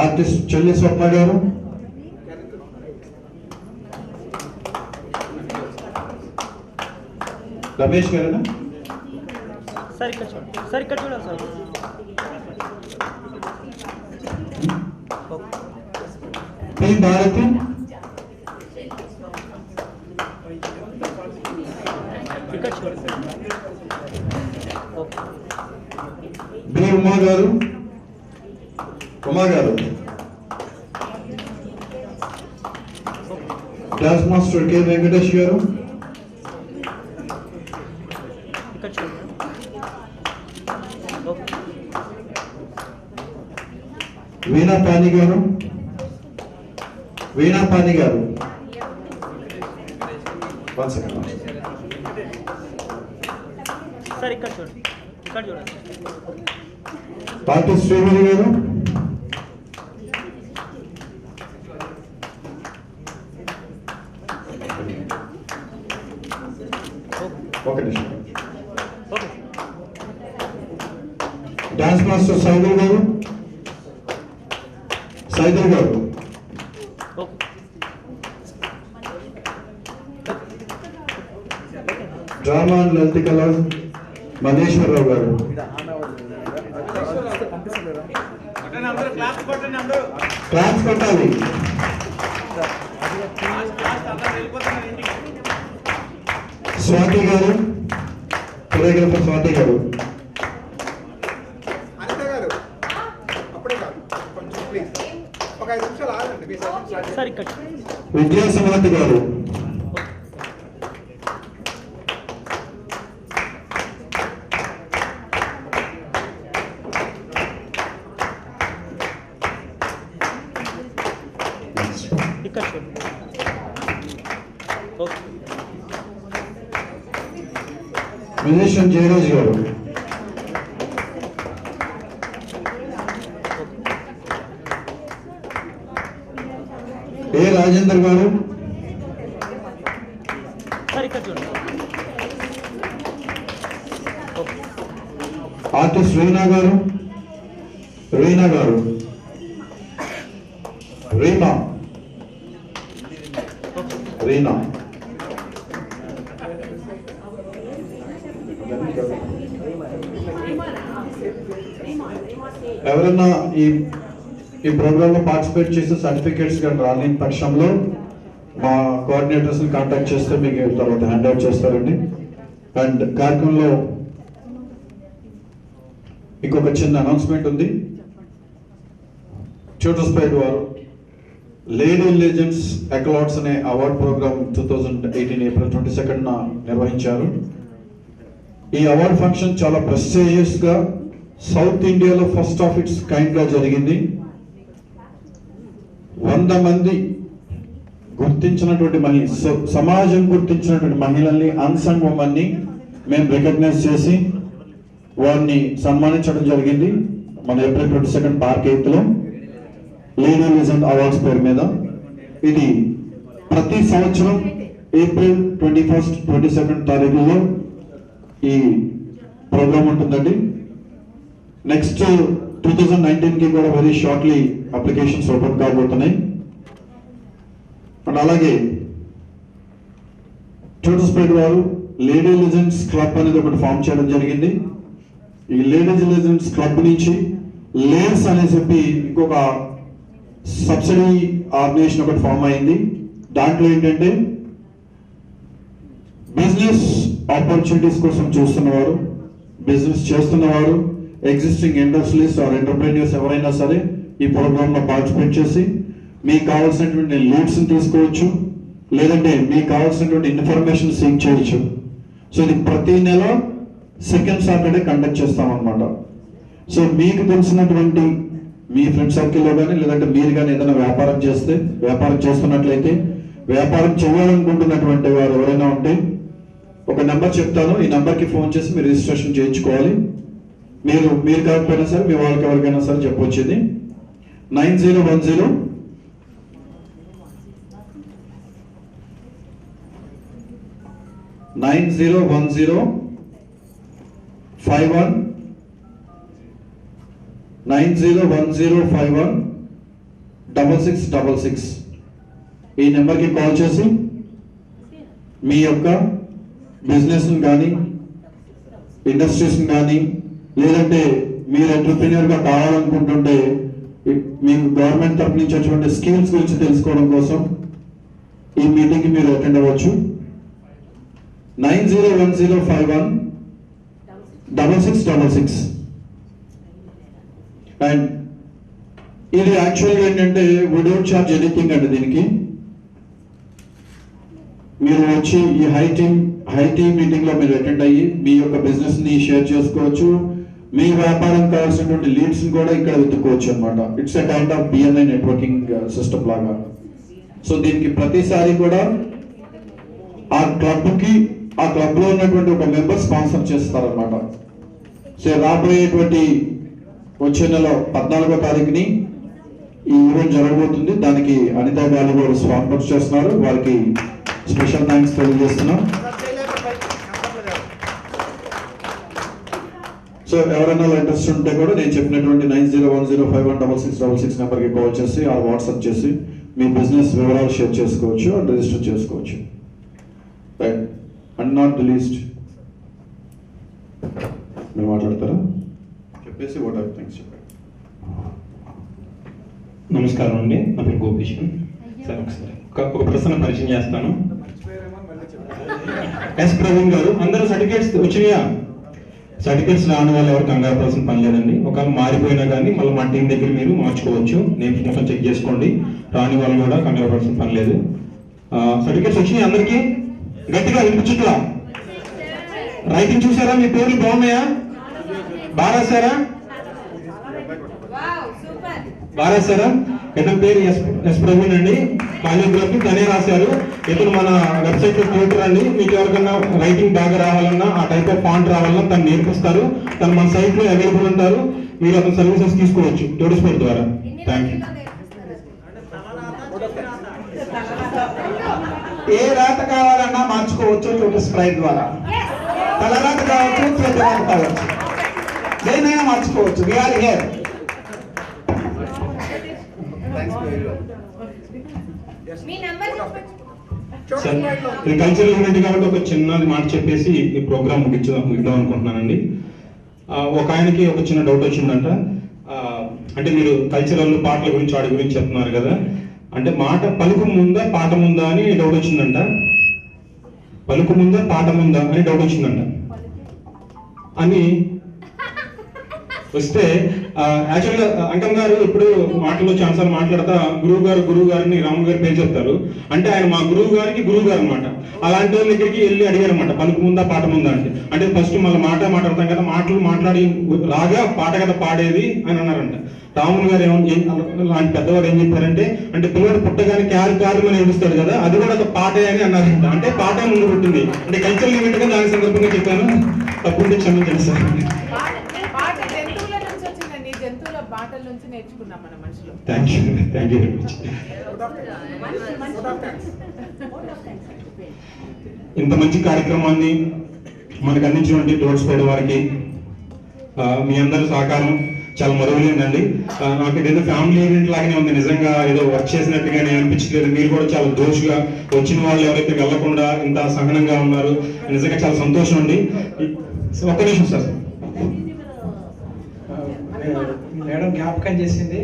ఆర్టిస్ట్ చెల్లి స్వప్న గారు, రమేష్ గారేనా? సార్ ఇక్కడ చూడండి. సార్ ఇక్కడ చూడాలి సార్. ఓకే పి భారతి, ఇక్కడ చూడండి. ఓకే బి ఉమా గారు, ఉమా గారు. డాన్స్ మాస్టర్ కె వెంకటేష్ గారు, ఇక్కడ చూడండి. ఓకే వీణా పాని గారు, వీణా పాని గారు. One second. సార్ ఇక్కడ చూడండి. ఇక్కడ చూడండి. ఆర్టిస్ట్ శ్రీహరి గారు, ఒక నిమిషం. ఓకే డాన్స్ మాస్టర్ సైదుల్ గారు, సైదుల్ గారు. ఓకే డ్రామా అండ్ లలిత కళ మల్లేశ్వరరావు గారు. క్లాప్స్ కొట్టాలి. స్వాతి గారు, కొరియోగ్రాఫర్ స్వాతి గారు. అనిత గారు అప్పుడే కాదు కొంచెం ప్లీజ్ ఒక 5 నిమిషాలు ఆగండి మీ సెషన్ స్టార్ట్ సార్ ఇక్కడ చూడండి. విద్యా సమర్థి గారు. ఇక్కడ చూడండి. ఓకే మ్యూజిషియన్ జయరాజ్ గారు. ఏ రాజేందర్ గారు, సార్ ఇక్కడ చూడండి. ఓకే ఆర్టిస్ట్ రీనా గారు, రీనా గారు. రీనా, రీనా. ఎవరన్నా ఈ ప్రోగ్రామ్ లో పార్టిసిపేట్ చేసి సర్టిఫికేట్స్ కానీ రాలేని పక్షంలో మా కోఆర్డినేటర్స్ కాంటాక్ట్ చేస్తే మీకు తర్వాత హ్యాండ్ అవుట్ చేస్తారండి. అండ్ కార్యక్రమంలో ఇంకొక చిన్న అనౌన్స్మెంట్ ఉంది. ట్యూటర్స్పేట్ వారు లేడీ లెజెండ్స్ అకార్డ్స్ అనే అవార్డ్ ప్రోగ్రామ్ 2018 ఏప్రిల్ 22న నిర్వహించారు. ఈ అవార్డ్ ఫంక్షన్ చాలా ప్రెస్టీజియస్ గా సౌత్ ఇండియాలో ఫస్ట్ ఆఫ్ ఇట్స్ కైండ్ గా జరిగింది. 100 మంది గుర్తించినటువంటి సమాజం గుర్తించినటువంటి మహిళల్ని అన్సంగ్ ఉమెన్ ని మేము రికగ్నైజ్ చేసి వారిని సన్మానించడం జరిగింది మన ఏప్రిల్ 22 పార్క్ 8 లో లేడీ లెజెండ్ అవార్డ్స్ పేరు మీద. ఇది ప్రతి సంవత్సరం ఏప్రిల్ 21, 22 తారీఖుల్లో ఈ ప్రోగ్రామ్ ఉంటుందండి. నెక్స్ట్ 2019కి కూడా వెరీ షార్ట్లీ అప్లికేషన్స్ ఓపెన్ కాబోతున్నాయి. అండ్ అలాగే ట్యూటర్స్పేట్ వారు లేడీ లెజెండ్స్ క్లబ్ అనేది ఒకటి ఫామ్ చేయడం జరిగింది. ఈ లేడీస్ లెజెండ్స్ క్లబ్ నుంచి లేన్స్ అని చెప్పి ఇంకొక సబ్సిడీ ఆర్గనైజేషన్ ఒకటి ఫామ్ అయింది. దాంట్లో ఏంటంటే బిజినెస్ ఆపర్చునిటీస్ కోసం చూస్తున్నవారు, బిజినెస్ చేస్తున్నవారు, ఎగ్జిస్టింగ్ ఇండస్ట్రీస్ ఆర్ ఎంటర్ప్రెన్యూర్స్ ఎవరైనా సరే ఈ ప్రోగ్రామ్ లో పార్టిసిపేట్ చేసి మీకు కావాల్సినటువంటి లీడ్స్ తీసుకోవచ్చు, లేదంటే మీకు కావాల్సినటువంటి ఇన్ఫర్మేషన్ సీక్ చేయొచ్చు. సో ఇది ప్రతి నెల సెకండ్ సాటర్డే కండక్ట్ చేస్తాం అన్నమాట. సో మీకు తెలిసినటువంటి మీ ఫ్రెండ్ సర్కిల్లో కానీ లేదంటే మీరు కానీ ఏదైనా వ్యాపారం చేస్తున్నట్లయితే, వ్యాపారం చేయాలనుకుంటున్నటువంటి వారు ఎవరైనా ఉంటే ఒక నెంబర్ చెప్తాను, ఈ నెంబర్కి ఫోన్ చేసి మీరు రిజిస్ట్రేషన్ చేయించుకోవాలి. మీరు కాకపోయినా సరే మీ వాళ్ళకి ఎవరికైనా సరే చెప్పొచ్చు. ఇది 9010 6666 ఈ నెంబర్కి కాల్ చేసి మీ యొక్క బిజినెస్ కానీ ఇండస్ట్రీస్ కానీ లేదంటే మీరు ఎంటర్ప్రెన్యూర్గా కావాలనుకుంటుంటే మీకు గవర్నమెంట్ తరఫు నుంచి వచ్చేటువంటి స్కీమ్స్ గురించి తెలుసుకోవడం కోసం ఈ మీటింగ్కి మీరు అటెండ్ అవ్వచ్చు. 9010516666 అండ్ ఇది యాక్చువల్గా ఏంటంటే వీ డోంట్ చార్జ్ ఎనీథింగ్ అండి. దీనికి మీరు వచ్చి ఈ హై టీమ్ మీటింగ్ లో మీరు అటెండ్ అయ్యి మీ యొక్క బిజినెస్ ని షేర్ చేసుకోవచ్చు. మీ వ్యాపారం కావాల్సినటువంటి లీడ్స్ కూడా ఇక్కడ వెతుక్కోవచ్చు అన్నమాట. It's a kind of BNI networking system లాగా. సో దీనికి ప్రతిసారి కూడా ఆ క్లబ్ లో ఉన్నటువంటి ఒక మెంబర్ స్పాన్సర్ చేస్తారన్నమాట. సో రాబోయేటువంటి వచ్చే నెల 14వ తారీఖుని ఈ ఈవెంట్ జరగబోతుంది. దానికి అనితా గారు గారు స్పాన్సర్ చేస్తున్నారు. వారికి స్పెషల్ థ్యాంక్స్ తెలియజేస్తున్నాం. సో ఎవరైనా ఇంట్రెస్ట్ ఉంటే కూడా నేను చెప్పినటువంటి 9010516666 నెంబర్కి కాల్ చేసి ఆ వాట్సాప్ చేసి మీ బిజినెస్ వివరాలు షేర్ చేసుకోవచ్చు అండ్ రిజిస్టర్ చేసుకోవచ్చు. Right and not the least మీరు మాట్లాడతారా చెప్పేసి వాట్ ఆర్ థింగ్స్ చెప్పండి. నమస్కారం అండి, నా పేరు గోపీశ్వర్. సార్ ఒకసారి ఒక ప్రశ్న పరిచయం చేస్తాను. ఎస్ ప్రవీణ్ గారు, అందరూ సర్టిఫికేట్స్ వచ్చినాయా? సర్టిఫికేట్స్ రాని వాళ్ళు ఎవరు కంగారు పడాల్సిన పని లేదండి. ఒకవేళ మారిపోయినా కానీ మళ్ళీ మా టీం దగ్గర మీరు మార్చుకోవచ్చు. నేమ్స్ మొత్తం చెక్ చేసుకోండి. రాని వాళ్ళు కూడా కంగారు పడాల్సిన పని లేదు. సర్టిఫికేట్స్ వచ్చినాయి అందరికీ? గట్టిగా వినిపించుట్లా? రైటింగ్ చూసారా? మీ పేర్లు బాగున్నాయా? బాగా రాశారా? బారాసారా? ఇతని పేరు ఎస్ ప్రవీణ్ అండి. కాలియోగ్రఫీ తనే రాశారు. ఇతను మన వెబ్సైట్ లో ట్యూటర్ అండి. మీకు ఎవరికైనా రైటింగ్ బాగా రావాలన్నా, ఆ టైప్ ఆఫ్ ఫాంట్ రావాలన్నా తను నేర్పిస్తారు. తను మన సైట్ లో అవైలబుల్ ఉంటారు. మీరు అతని సర్వీసెస్ తీసుకోవచ్చు ట్యూటర్స్పేట్ ద్వారా. Thank you. ఏ రాత కావాలన్నా మార్చుకోవచ్చు ట్యూటర్స్పేట్ ద్వారా. తలరాత కావచ్చు, చేతి రాత కావచ్చు, దేనైనా మార్చుకోవచ్చు. We're here. సార్, ఇది కల్చరల్ ఈవెంట్ కాబట్టి ఒక చిన్నది మాట చెప్పేసి ఈ ప్రోగ్రామ్ ముగిద్దాం అనుకుంటున్నానండి. ఒక ఆయనకి ఒక చిన్న డౌట్ వచ్చిందంట. అంటే మీరు కల్చరల్ పాటల గురించి వాటి గురించి చెప్తున్నారు కదా, అంటే మాట పలుకు ముందా పాట ముందా అని డౌట్ వచ్చిందంట. పలుకు ముందా పాట ముందా అని డౌట్ వచ్చిందంట అని వస్తే యాక్చువల్గా అంకం గారు ఇప్పుడు మాటల్లో ఛాన్సార్లు మాట్లాడతా గురువు గారిని రాములు గారి పేరు చెప్తారు. అంటే ఆయన మా గురువు గారికి గురువు గారు అనమాట. అలాంటి వాళ్ళ దగ్గరికి వెళ్ళి అడిగారు అనమాట, పలుకు ముందా పాట ముందా అంటే ఫస్ట్ మళ్ళీ మాట్లాడతాం కదా, మాట్లాడి రాగా పాట కదా పాడేది అని అన్నారంట. రాములు గారు లాంటి పెద్దవారు ఏం చెప్పారంటే, అంటే పిల్లవాడు పుట్టగానే క్యారు అని ఏడుస్తాడు కదా, అది కూడా ఒక పాటే అని అన్నారంట. అంటే పాట ముందు పుట్టింది. అంటే కల్చరల్ ఈవెంట్ గా దాని సందర్భంగా చెప్పాను. తప్పుంటే క్షమించండి sir. Thank you very much. ఇంత మంచి కార్యక్రమాన్ని మనకు అందించినటువంటి ట్యూటర్స్పేట్ వారికి మీ అందరి సహకారం చాలా మరువలేదండి. నాకు ఇదేదో ఫ్యామిలీ ఈవెంట్ లాగానే ఉంది, నిజంగా ఏదో వర్క్ చేసినట్టుగానే అనిపించలేదు. మీరు కూడా చాలా దోషుగా వచ్చిన వాళ్ళు ఎవరైతే వెళ్లకుండా ఇంత సహనంగా ఉన్నారు, నిజంగా చాలా సంతోషం అండి. ఒక్క నిమిషం సార్. మేడం జ్ఞాపకం చేసింది,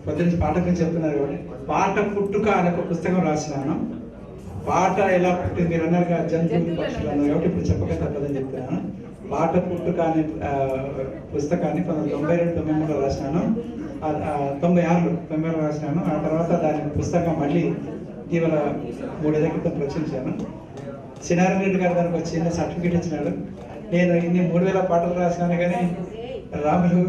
పొద్దున్న పాట గురించి చెప్తున్నారు కాబట్టి, పాట పుట్టుక అనే ఒక పుస్తకం రాసినాను. పాట ఎలా పుట్టింది, మీరు అన్నారు కదా జంతువులు పక్షులు అన్నారు కాబట్టి ఇప్పుడు చెప్పక తప్పదని చెప్తున్నాను. పాట పుట్టుక అనే పుస్తకాన్ని 1992-93 రాసినాను, 96-96 రాసినాను. ఆ తర్వాత దాని పుస్తకం మళ్ళీ ఇటీవల 3 ఏళ్ల క్రితం ప్రచురించాను. సినారాయణ రెడ్డి గారు దానికి ఒక చిన్న సర్టిఫికేట్ ఇచ్చినాడు. నేను ఇన్ని 3000 పాటలు రాసినాను కానీ రాములు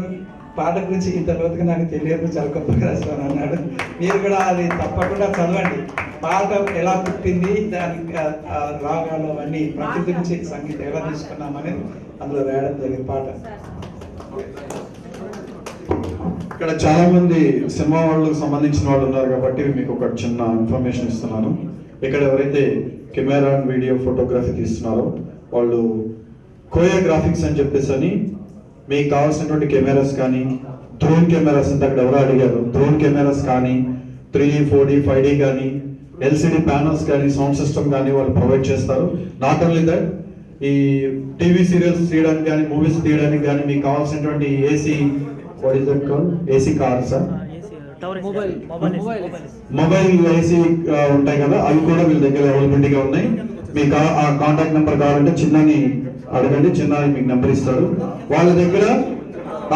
పాట గురించి ఇంత లోతుగా నాకు తెలియదు, చాలా గొప్పగా రాసినాను అన్నాడు. మీరు కూడా అది తప్పకుండా చదవండి. పాట ఎలా పుట్టింది, దాని రాగాలు అవన్నీ ప్రకృతి నుంచి సంగీతం ఎలా తీసుకున్నామనేది అందులో రాయడం జరిగింది పాట. ఇక్కడ చాలా మంది సినిమా వాళ్ళకి సంబంధించిన వాళ్ళు ఉన్నారు కాబట్టి మీకు ఒక చిన్న ఇన్ఫర్మేషన్ ఇస్తున్నాను. ఇక్కడ ఎవరైతే కెమెరా అండ్ వీడియో ఫోటోగ్రఫీ తీస్తున్నారో వాళ్ళు కోరియోగ్రాఫిక్స్ అని చెప్పేసి అని మీకు కావాల్సినటువంటి కెమెరాస్ కానీ, డ్రోన్ కెమెరాస్ అంటే అక్కడ ఎవరో అడిగారు, డ్రోన్ కెమెరాస్ కానీ 3D 4D 5D కానీ LCD ప్యానల్స్ కానీ సౌండ్ సిస్టమ్ కానీ వాళ్ళు ప్రొవైడ్ చేస్తారు. నాట్ ఓన్లీ దట్, ఈ టీవీ సీరియల్స్ తీయడానికి కానీ మూవీస్ తీయడానికి కానీ మీకు కావాల్సినటువంటి AC, what is that called, AC cars, mobile AC ఉంటాయి కదా, అవి కూడా వీళ్ళ దగ్గర అవైలబిలిటీగా ఉన్నాయి. మీకు ఆ కాంటాక్ట్ నెంబర్ కావాలంటే చిన్నని అడగండి, చిన్న మీకు నెంబర్ ఇస్తారు. వాళ్ళ దగ్గర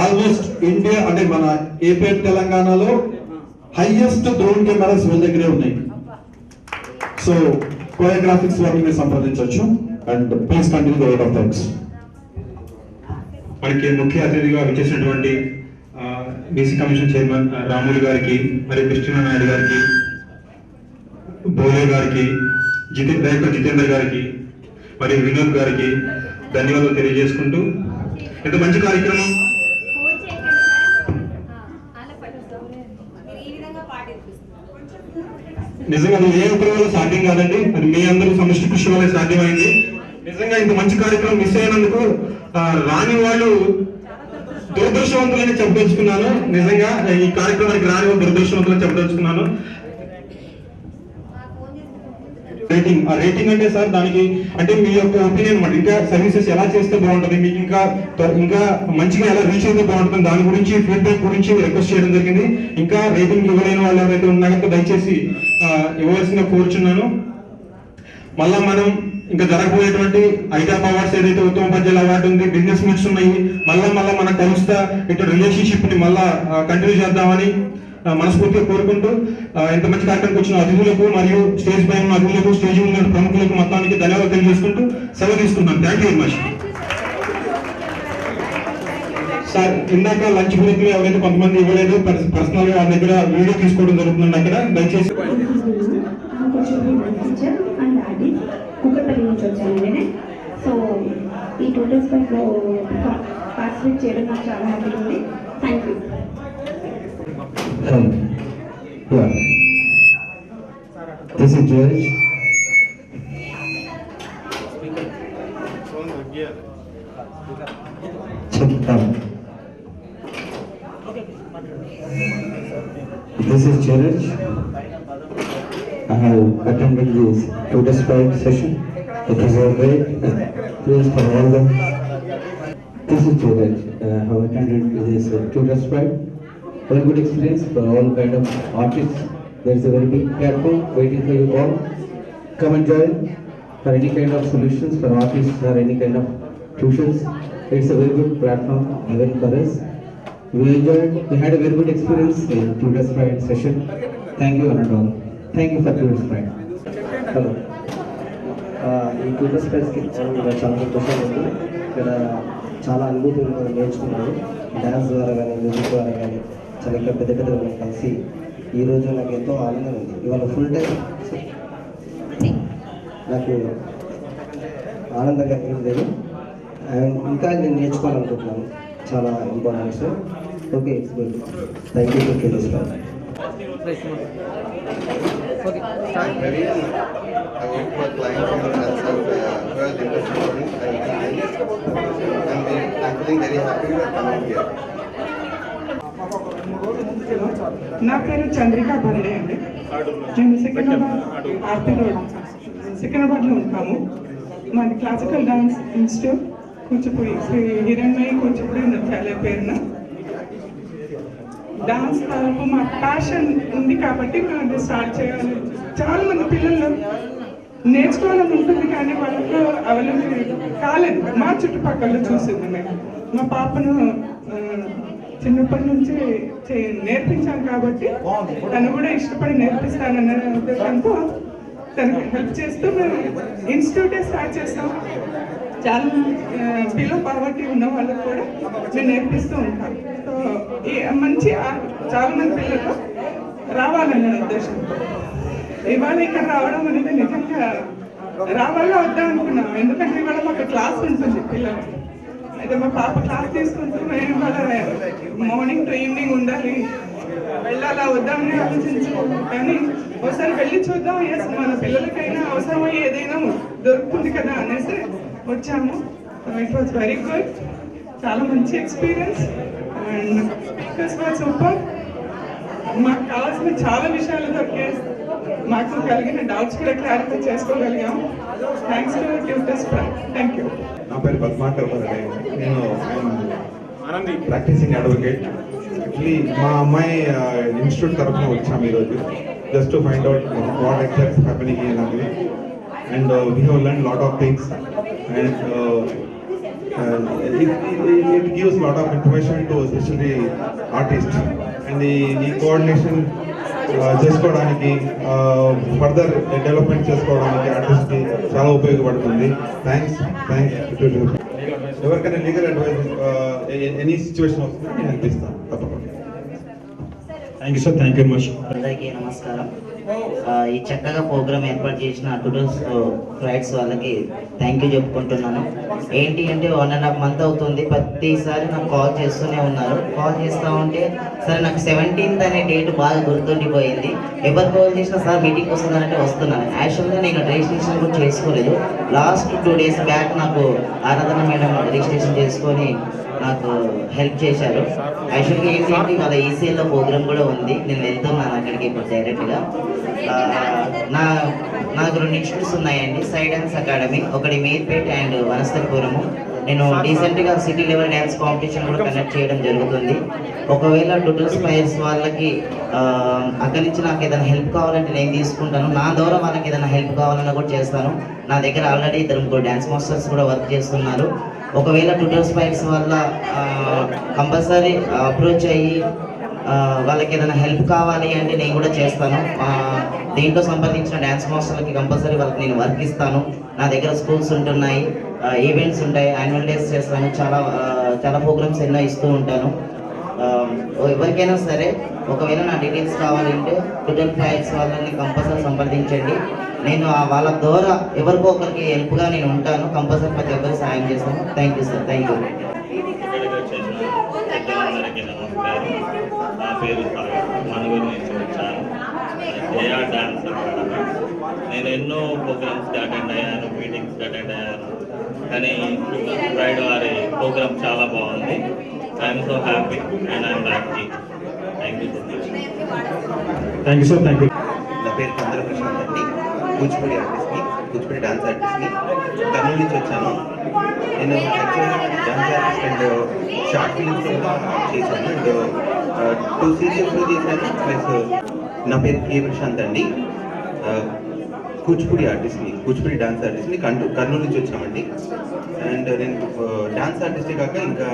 ఆల్మోస్ట్ ఇండియా అంటే మన ఏపీ తెలంగాణలో హైయెస్ట్ డ్రోన్ కెమెరాస్ వీళ్ళ దగ్గరే ఉన్నాయి. సో కోరియోగ్రాఫిక్స్ వాటిని మీరు సంప్రదించవచ్చు. And please continue the word of thanks. మనకి ముఖ్య అతిథిగా వచ్చేసినటువంటి బీసీ కమిషన్ చైర్మన్ రాములు గారికి, మరియు కృష్ణ నాయుడు గారికి, బోలే గారికి, డైరెక్టర్ జితేందర్ గారికి, మరియు వినోద్ గారికి ధన్యవాదాలు తెలియజేసుకుంటూ, ఎంత మంచి కార్యక్రమం. నిజంగా అది ఏ ఒక్కరి వల్ల సాధ్యం కాదండి, అది మీ అందరూ సమిష్టి కృషి వల్ల సాధ్యమైంది. నిజంగా ఇంత మంచి కార్యక్రమం మిస్ అయినందుకు రాని వాళ్ళు దురదృష్టవంతులని చెప్పదలుచుకున్నాను. నిజంగా ఈ కార్యక్రమానికి రాని వాళ్ళు దురదృష్టవంతులని చెప్పదలుచుకున్నాను. రేటింగ్ అంటే సార్ దానికి అంటే మీ యొక్క ఒపీనియన్ అనమాట. ఇంకా సర్వీసెస్ ఎలా చేస్తే బాగుంటుంది, మీకు ఇంకా మంచిగా ఎలా రీచ్ అయితే బాగుంటుంది, దాని గురించి ఫీడ్బ్యాక్ గురించి రిక్వెస్ట్ చేయడం జరిగింది. ఇంకా రేటింగ్ ఇవ్వలేని వాళ్ళు ఎవరైతే ఉన్నారో దయచేసి ఇవ్వాల్సిందిగా కోరుచున్నాను. మళ్ళా మనం ఇంకా జరగబోయేటువంటి ఐటాప్ అవార్డ్స్ ఏదైతే ఉత్తమ ఉపాధ్యాయుల అవార్డు ఉంది, బిజినెస్ మీట్స్ ఉన్నాయి, మళ్ళా మనం కలుస్తా ఇటు రిలేషన్షిప్ ని మళ్ళా కంటిన్యూ చేద్దామని మనస్ఫూర్తిగా కోరుకుంటూ, ఇంత మంచి కార్యక్రమానికి వచ్చిన అతిథులకు మరియు స్టేజ్ పైన ఉన్న అతిథులకు, స్టేజ్ ఉన్న ప్రముఖులకు మొత్తానికి ధన్యవాదాలు తెలియజేసుకుంటూ సెలవు తీసుకుంటాను. Thank you very much. Sir ఇందాక లంచ్ బ్రేక్ లో ఎవరైతే కొంతమంది ఇవ్వలేదు, పర్సనల్ గా వాళ్ళ దగ్గర వీడియో తీసుకోవడం జరుగుతుంది. అక్కడ దయచేసి కుక్కపల్లి నుంచి వచ్చాను నేను. సో ఈ 2 days లో పార్టిసిపేట్ చేయడం నాకు చాలా హ్యాపీగా ఉంది. Thank you. This is George. This is George. I have attended this Tutor Sprite session. It was a great place for all them. This is George. I have attended this Tutor Sprite. Very good experience for all kind of artists. There is a very big platform waiting for you all. Come and join for any kind of solutions for artists or any kind of tuitions. It's a very good platform even for us. We had a very good experience in Tutor Sprite session. Thank you and all. Thank you for Tutor Sprite. Hello. ఈ Tutor Sprite కి చాలా సంతోషంగా ఉంది. ఇక్కడ చాలా అనుభూతులు నేర్చుకున్నాను. డ్యాన్స్ ద్వారా కానీ, మ్యూజిక్ ద్వారా కానీ చాలా ఇంకా పెద్ద వాళ్ళని కలిసి ఈరోజు నాకు ఎంతో ఆనందం ఉంది. ఇవాళ ఫుల్ టైం నాకు ఆనందంగా లేదు. ఇంకా నేను నేర్చుకోవాలనుకుంటున్నాను. చాలా important sir. Okay, it's good. Thank you for this. I work for clients who are interested in me. I'm feeling very నా పేరు చంద్రికా బండే అండి. మేము సికింద్రాబాద్లో ఉంటాము. మాది classical dance institute Kuchipudi Shri Hiranmayi Kuchipudi Nrityalaya పేరున. డాన్స్ తరపు మా ప్యాషన్ ఉంది కాబట్టి మేము అది స్టార్ట్ చేయాలి. చాలా మంది పిల్లలు నేర్చుకోవాలని ఉంటుంది కానీ వాళ్ళకు అవైలబుల్ కాలేదు. మా చుట్టుపక్కల చూసింది మేము. మా పాపను చిన్నప్పటి నుంచి నేర్పించాను కాబట్టి తను కూడా ఇష్టపడి నేర్పిస్తానన్న ఉద్దేశంతో తనకు హెల్ప్ చేస్తూ మేము ఇన్స్టిట్యూటే స్టార్ట్ చేస్తాం. చాలా బిలో పావర్టీ ఉన్న వాళ్ళకు కూడా మేము నేర్పిస్తూ ఉంటాం. సో ఈ మంచి చాలా మంది పిల్లలు రావాలన్న ఉద్దేశంతో ఇవాళ ఇక్కడ రావడం అనేది నిజంగా రావాలా వద్దా అనుకున్నాం. ఎందుకంటే ఇవాళ మాకు క్లాస్ ఉంటుంది పిల్లలు. అయితే మా పాప క్లాస్ తీసుకుంటూ మేము ఇవాళ మార్నింగ్ టు ఈవినింగ్ ఉండాలి, వెళ్ళాలా వద్దా అని ఆలోచించుకుంటాం. కానీ ఒకసారి వెళ్ళి చూద్దాం, ఎస్ మన పిల్లలకైనా అవసరమై ఏదైనా దొరుకుతుంది కదా అనేసి వచ్చాము. ఇట్ వాజ్ వెరీ గుడ్, చాలా మంచి experience and this was super. మాకు కావాల్సిన చాలా విషయాలు దొరికాయి. మాకు కలిగిన డౌట్స్ కూడా క్లారిఫై చేసుకోగలిగాం. Thanks to tutors. Thank you. నా పేరు పద్మాకర్ రెడ్డి. నేను ప్రాక్టీసింగ్ అడ్వకేట్. యాక్చువల్లీ మా అమ్మాయి ఇన్స్టిట్యూట్ తరఫున వచ్చాము ఈరోజు just to find out what exacts happening in agri and we have learn lot of things and it gives lot of information to especially artists and the coordination చేసుకోవడానికి ఫర్దర్ డెవలప్మెంట్ చేసుకోవడానికి ఆర్టిస్ట్కి చాలా ఉపయోగపడుతుంది. థ్యాంక్స్. ఎవరికైనా లీగల్ అడ్వైస్ ఎనీ సిచ్యువేషన్ వస్తుంది నేను అనిపిస్తాను తప్పకుండా. Thank you sir. Thank you much. అందరికీ నమస్కారం. ఈ చక్కగా ప్రోగ్రామ్ ఏర్పాటు చేసిన టుడోస్ ఫ్లైట్స్ వాళ్ళకి థ్యాంక్ యూ చెప్పుకుంటున్నాను. ఏంటి అంటే 1.5 month అవుతుంది, ప్రతిసారి నాకు కాల్ చేస్తూనే ఉన్నారు. కాల్ చేస్తూ ఉంటే సరే నాకు 17th అనే డేట్ బాగా గుర్తుండిపోయింది. ఎవరు కాల్ చేసినా సార్ మీటింగ్ వస్తుందంటే వస్తున్నాను. యాక్చువల్గా నేను రిజిస్ట్రేషన్ కూడా చేసుకోలేదు. లాస్ట్ 2 days బ్యాక్ నాకు ఆరాధన మేడం రిజిస్ట్రేషన్ చేసుకొని నాకు హెల్ప్ చేశారు. యాక్చువల్గా ఏంటి వాళ్ళ ఈసీఎల్లో ప్రోగ్రామ్ కూడా ఉంది, నేను వెళ్తున్నాను అక్కడికి ఇప్పుడు డైరెక్ట్గా. నాకు 2 ఇన్స్టిట్యూట్స్ ఉన్నాయండి, సైడ్ డ్యాన్స్ అకాడమీ, ఒకటి మీర్పేట్ అండ్ వనస్థలిపురము. నేను రీసెంట్గా సిటీ లెవెల్ డ్యాన్స్ కాంపిటీషన్ కూడా కండక్ట్ చేయడం జరుగుతుంది. ఒకవేళ ట్యూటర్స్ ఫైర్స్ వాళ్ళకి అక్కడి నుంచి నాకు ఏదైనా హెల్ప్ కావాలంటే నేను తీసుకుంటాను. నా ద్వారా వాళ్ళకి ఏదైనా హెల్ప్ కావాలన్నా కూడా చేస్తాను. నా దగ్గర ఆల్రెడీ 2 డ్యాన్స్ మాస్టర్స్ కూడా వర్క్ చేస్తున్నారు. ఒకవేళ ట్యూటర్స్ ఫైర్స్ వల్ల కంపల్సరీ అప్రోచ్ అయ్యి వాళ్ళకి ఏదైనా హెల్ప్ కావాలి అంటే నేను కూడా చేస్తాను. దీంట్లో సంబంధించిన డ్యాన్స్ మాస్టర్లకి కంపల్సరీ వాళ్ళకి నేను వర్క్ ఇస్తాను. నా దగ్గర స్కూల్స్ ఉంటున్నాయి, ఈవెంట్స్ ఉంటాయి, యాన్యువల్ డేస్ చేస్తాను, చాలా ప్రోగ్రామ్స్ ఎన్నో ఇస్తూ ఉంటాను. ఎవరికైనా సరే ఒకవేళ నా డీటెయిల్స్ కావాలంటే ట్యూటర్ ఫైల్స్ వాళ్ళని కంపల్సరీ సంప్రదించండి. నేను వాళ్ళ ద్వారా ఎవరికో ఒకరికి హెల్ప్గా నేను ఉంటాను. కంపల్సరీ ప్రతి ఒక్కరికి సాయం చేస్తాను. Thank you sir. Thank you. నా పేరు మనుగోలు నుంచి వచ్చాను. AR dance academy. నేను ఎన్నో ప్రోగ్రామ్స్కి అటెండ్ అయ్యాను, మీటింగ్స్కి అటెండ్ అయ్యాను. కానీ ఫ్రైడ్ వారి ప్రోగ్రామ్ చాలా బాగుంది. I'm so happy and I'm happy. Thank you so much. Thank you sir. Thank you. నా పేరు చంద్ర ప్రశాంత్ అండి. కూచిపూడి ఆర్టిస్ట్ని, కూచిపూడి డాన్స్ ఆర్టిస్ట్ని. కర్నూలు నుంచి వచ్చాను. నేను యాక్చువల్గా dance artist and short films కూడా చేశాను అండ్ 2 సీరియల్స్లో చేశాను. ప్లస్ నా పేరు కే ప్రశాంత్ అండి. కూచిపూడి ఆర్టిస్ట్ని, కూచిపూడి డాన్స్ ఆర్టిస్ట్ని కర్నూలు నుంచి వచ్చామండి. అండ్ నేను డాన్స్ ఆర్టిస్టే కాక ఇంకా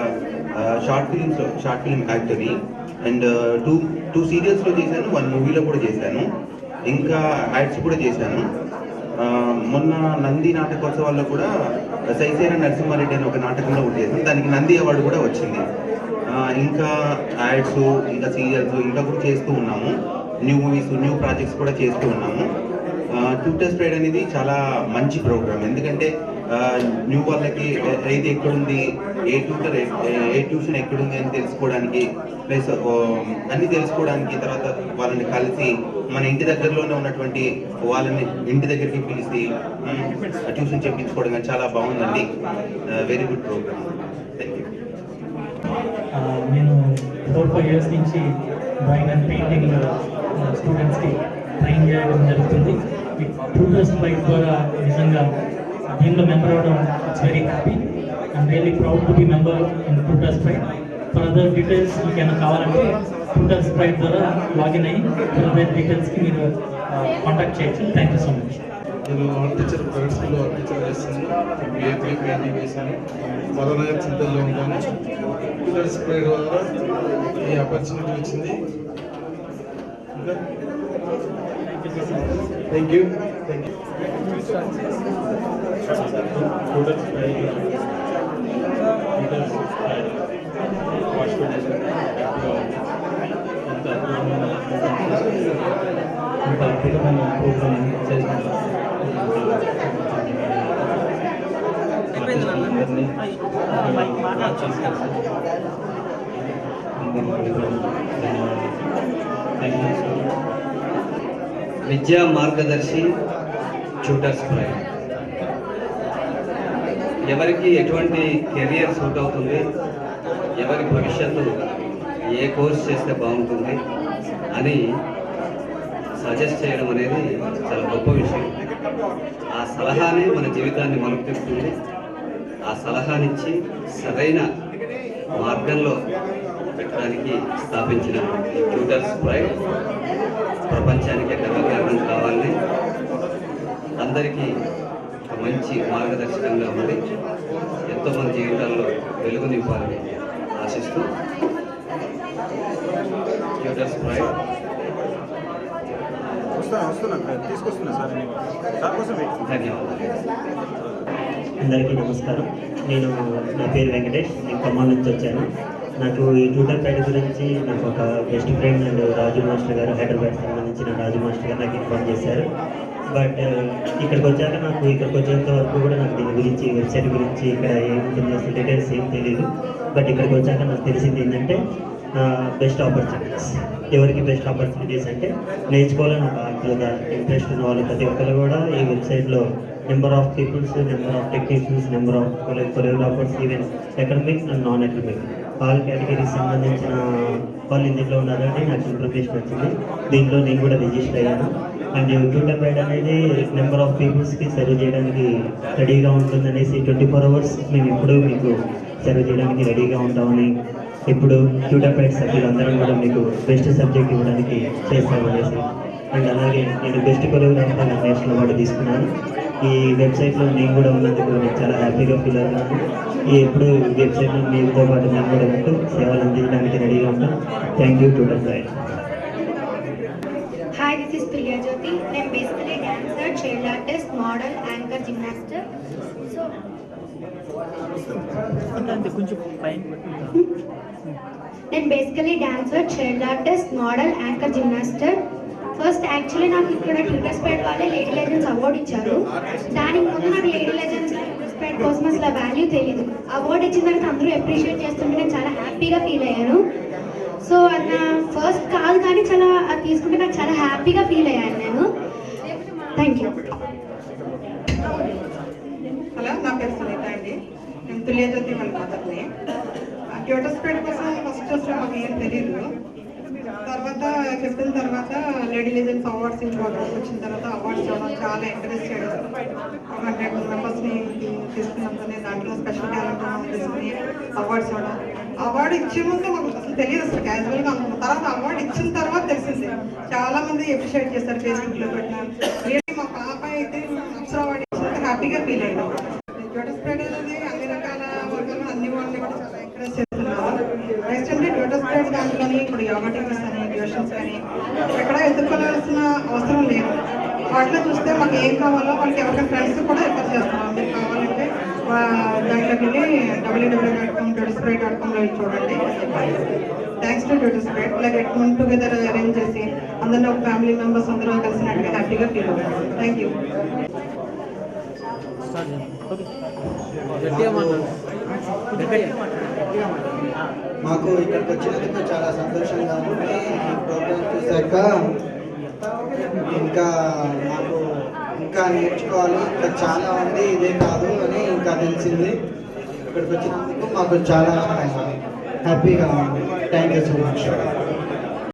షార్ట్ ఫిలిం యాక్టర్ని అండ్ 2 సీరియల్స్లో చేశాను, 1 మూవీలో కూడా చేశాను. ఇంకా యాడ్స్ కూడా చేశాను. మొన్న నంది నాటకోత్సవాల్లో కూడా సైసేన నరసింహారెడ్డి అనే ఒక నాటకంలో కూడా చేశాను. దానికి నంది అవార్డు కూడా వచ్చింది. ఇంకా యాడ్స్, ఇంకా సీరియల్స్ ఇంకా కూడా చేస్తూ ఉన్నాము. న్యూ మూవీస్, న్యూ ప్రాజెక్ట్స్ కూడా చేస్తూ ఉన్నాము. ట్యూటర్స్ ప్రైడ్ అనేది చాలా మంచి ప్రోగ్రామ్. ఎందుకంటే న్యూ వాళ్ళకి ఏది ఎక్కడుంది, ఏ ట్యూషన్ ఎక్కడుంది అని తెలుసుకోవడానికి, ప్లస్ అన్నీ తెలుసుకోవడానికి, తర్వాత వాళ్ళని కలిసి మన ఇంటి దగ్గరలోనే ఉన్నటువంటి వాళ్ళని ఇంటి దగ్గరికి పిలిచి ట్యూషన్ చెప్పించుకోవడం చాలా బాగుందండి. Very good programme. Thank you. నేను 4-5 ఇయర్స్ నుంచి డ్రాయింగ్ అండ్ పెయింటింగ్ స్టూడెంట్స్కి ట్రైన్ చేయడం జరుగుతుంది. ఈ ట్యూటర్స్ బైక్ ద్వారా నిజంగా దీనిలో మెంబర్ అవ్వడం it's very happy. I'm really proud to be member in tutors bike. For other details మీకు ఏమైనా కావాలంటే ట్యూటర్స్ బైక్ ద్వారా లాగిన్ అయ్యి ఫర్ అదర్ డీటెయిల్స్కి మీరు కాంటాక్ట్ చేయొచ్చు. Thank you so much. నేను ఆర్ట్ టీచర్ ప్రైవేట్ స్కూల్లో ఆర్ట్ టీచర్ చేస్తాను. బిఏపీ పెయింటింగ్ వేసాను. మదనగర్ చింతల్లో ఉంటాను. ట్యూటర్స్ ప్రైడ్ ద్వారా ఈ ఆపర్చునిటీ వచ్చింది. Thank you. ఇంత అద్భుతమైన ప్రోగ్రామ్ చేసినారు. విద్యా మార్గదర్శి ట్యూటర్స్ ప్రైడ్. ఎవరికి ఎటువంటి కెరియర్ సూట్ అవుతుంది, ఎవరి భవిష్యత్తు ఏ కోర్స్ చేస్తే బాగుంటుంది అని సజెస్ట్ చేయడం అనేది చాలా గొప్ప విషయం. ఆ సలహానే మన జీవితాన్ని మలుపు తిప్పుతుంది. ఆ సలహానిచ్చి సరైన మార్గంలో పెట్టడానికి స్థాపించిన ట్యూటర్స్ ప్రైడ్ ప్రపంచానికి గర్వకారణం కావాలని, అందరికీ ఒక మంచి మార్గదర్శకంగా ఉండి ఎంతోమంది జీవితాల్లో వెలుగు నింపాలని ఆశిస్తూ ట్యూటర్స్ ప్రైడ్. అందరికీ నమస్కారం. నా పేరు వెంకటేష్. నేను ఖమ్మం నుంచి వచ్చాను. నాకు ఈ ట్యూటర్ ప్రైడ్ గురించి నాకు ఒక best friend and Raju master గారు, హైదరాబాద్ సంబంధించిన రాజు మాస్టర్ గారు నాకు ఇన్ఫార్మ్ చేశారు. బట్ ఇక్కడికి వచ్చేంత వరకు కూడా నాకు దీని గురించి, వెబ్సైట్ గురించి, ఇక్కడ ఏముంటుంది అసలు డీటెయిల్స్ ఏం తెలియదు. బట్ ఇక్కడికి వచ్చాక నాకు తెలిసింది ఏంటంటే బెస్ట్ ఆపర్చునిటీస్. ఎవరికి బెస్ట్ ఆపర్చునిటీస్ అంటే నేర్చుకోవాలని ఒక ఆత్రుత, ఇంట్రెస్ట్ ఉన్న వాళ్ళు ప్రతి ఒక్కరు కూడా ఈ వెబ్సైట్లో number of peoples, number of technicians, number of choreographers, even academic and non academic all categories సంబంధించిన వాళ్ళు ఇందులో ఉన్నారని నాకు ఇన్ఫర్మేషన్ వచ్చింది. దీంట్లో నేను కూడా రిజిస్టర్ అయ్యాను. అండ్ ట్యూటర్ ప్రైడ్ అనేది నెంబర్ ఆఫ్ పీపుల్స్కి సర్వ్ చేయడానికి రెడీగా ఉంటుందనేసి 24 hours మేము ఎప్పుడూ మీకు సర్వ్ చేయడానికి రెడీగా ఉంటామని, ఇప్పుడు ట్యూటర్ ప్రైడ్ సభ్యులు అందరం కూడా మీకు బెస్ట్ సబ్జెక్ట్ ఇవ్వడానికి చేస్తామనేసి. అండ్ అలాగే నేను బెస్ట్ కొరియోగ్రాఫర్ నేషనల్ అవార్డు తీసుకున్నాను. ఈ వెబ్సైట్లో నేను కూడా ఉన్నందుకు నేను చాలా హ్యాపీగా ఫీల్ అవుతున్నాను. ఎప్పుడు వెబ్సైట్లో మీతో పాటు నేను కూడా ఉంటూ సేవలు అందించడానికి రెడీగా ఉంటాను. Thank you tutor pride. Hi, this is Priya Jyoti. I am basically dancer, child artist, model, anchor, gymnast. So, నేను basically dancer, child artist, model, anchor, gymnast. First actually నాకు ఇక్కడ ట్యూటర్స్ ప్రైడ్ వాళ్ళే లేడీ లెజెండ్స్ అవార్డు ఇచ్చారు. దానికి ముందు నాకు లేడీ లెజెండ్స్ ట్యూటర్స్ ప్రైడ్ కోసం అసలు వాల్యూ తెలియదు. అవార్డు ఇచ్చిన తర్వాత అందరూ అప్రిషియేట్ చేస్తుంటే నేను చాలా హ్యాపీగా ఫీల్ అయ్యాను. సో అది నా ఫస్ట్ కాల్, కానీ అది తీసుకుంటే నాకు చాలా హ్యాపీగా ఫీల్ అయ్యాను నేను. Thank you. హలో, నా పేరు సునీత అండి. నేను తుల్యజ్యోతి వాళ్ళ మదర్ని. ట్యూటర్స్ ప్రైడ్ కోసం ఫస్ట్ అసలు మాకు ఏం తెలియదు. తర్వాత చెప్పిన తర్వాత లేడీ లెజెండ్స్ అవార్డ్స్ ఇంపార్టెన్స్ వచ్చిన తర్వాత అవార్డ్స్ ఇవ్వడం చాలా ఎంకరేజ్ చేయడం. 100 మెంబర్స్ని తీసుకున్నంతనే దాంట్లో స్పెషల్ టాలెంట్ తీసుకుని అవార్డ్స్ ఇవ్వడం. అవార్డు ఇచ్చే ముందు మాకు అసలు తెలియదు, అసలు క్యాజువల్గా అనుకున్నాం. తర్వాత అవార్డు ఇచ్చిన తర్వాత తెలిసింది. చాలా మంది అప్రిషియేట్ చేస్తారు, ఫేస్బుక్లో పెట్టినారు. రియల్లీ మా పాప అయితే అప్సరా అవార్డు ఇచ్చినంత హ్యాపీగా ఫీల్ అయ్యాం. ట్యూటర్స్ ప్రైడ్ అనేది అన్ని రకాల వర్గాలు, అన్ని వాళ్ళని కూడా చాలా ఎంకరేజ్ చేస్తున్నారు. నెక్స్ట్ అంటే ట్యూటర్స్ ప్రైడ్ దాంట్లోని ఇప్పుడు యోగా టీచర్స్ అని, ట్యూషన్స్ కానీ ఎక్కడ ఎదుర్కోవాల్సిన అవసరం లేదు. వాటిలో చూస్తే మాకు ఏం కావాలో వాళ్ళకి ఎవరికైనా ఫ్రెండ్స్ కూడా రిఫర్ చేస్తున్నాం. మీకు కావాలంటే దాంట్లోకి వెళ్ళి www.tutorspride.com చూడండి. Thanks to tutors pride. ఇలా గెట్ టుగెదర్ అరేంజ్ చేసి అందరిలో ఒక ఫ్యామిలీ మెంబర్స్ అందరూ కలిసినట్టుగా హ్యాపీగా ఫీల్ అవుతారు. Thank you. మాకు ఇక్కడికి వచ్చినందుకు చాలా సంతోషంగా ఉంది. ఈ ప్రోగ్రామ్ చూసాక ఇంకా నేర్చుకోవాలి, ఇంకా చాలా ఉంది, ఇదే కాదు అని ఇంకా తెలిసింది. ఇక్కడికి వచ్చినందుకు మాకు చాలా హ్యాపీగా ఉంది. Thank you so much.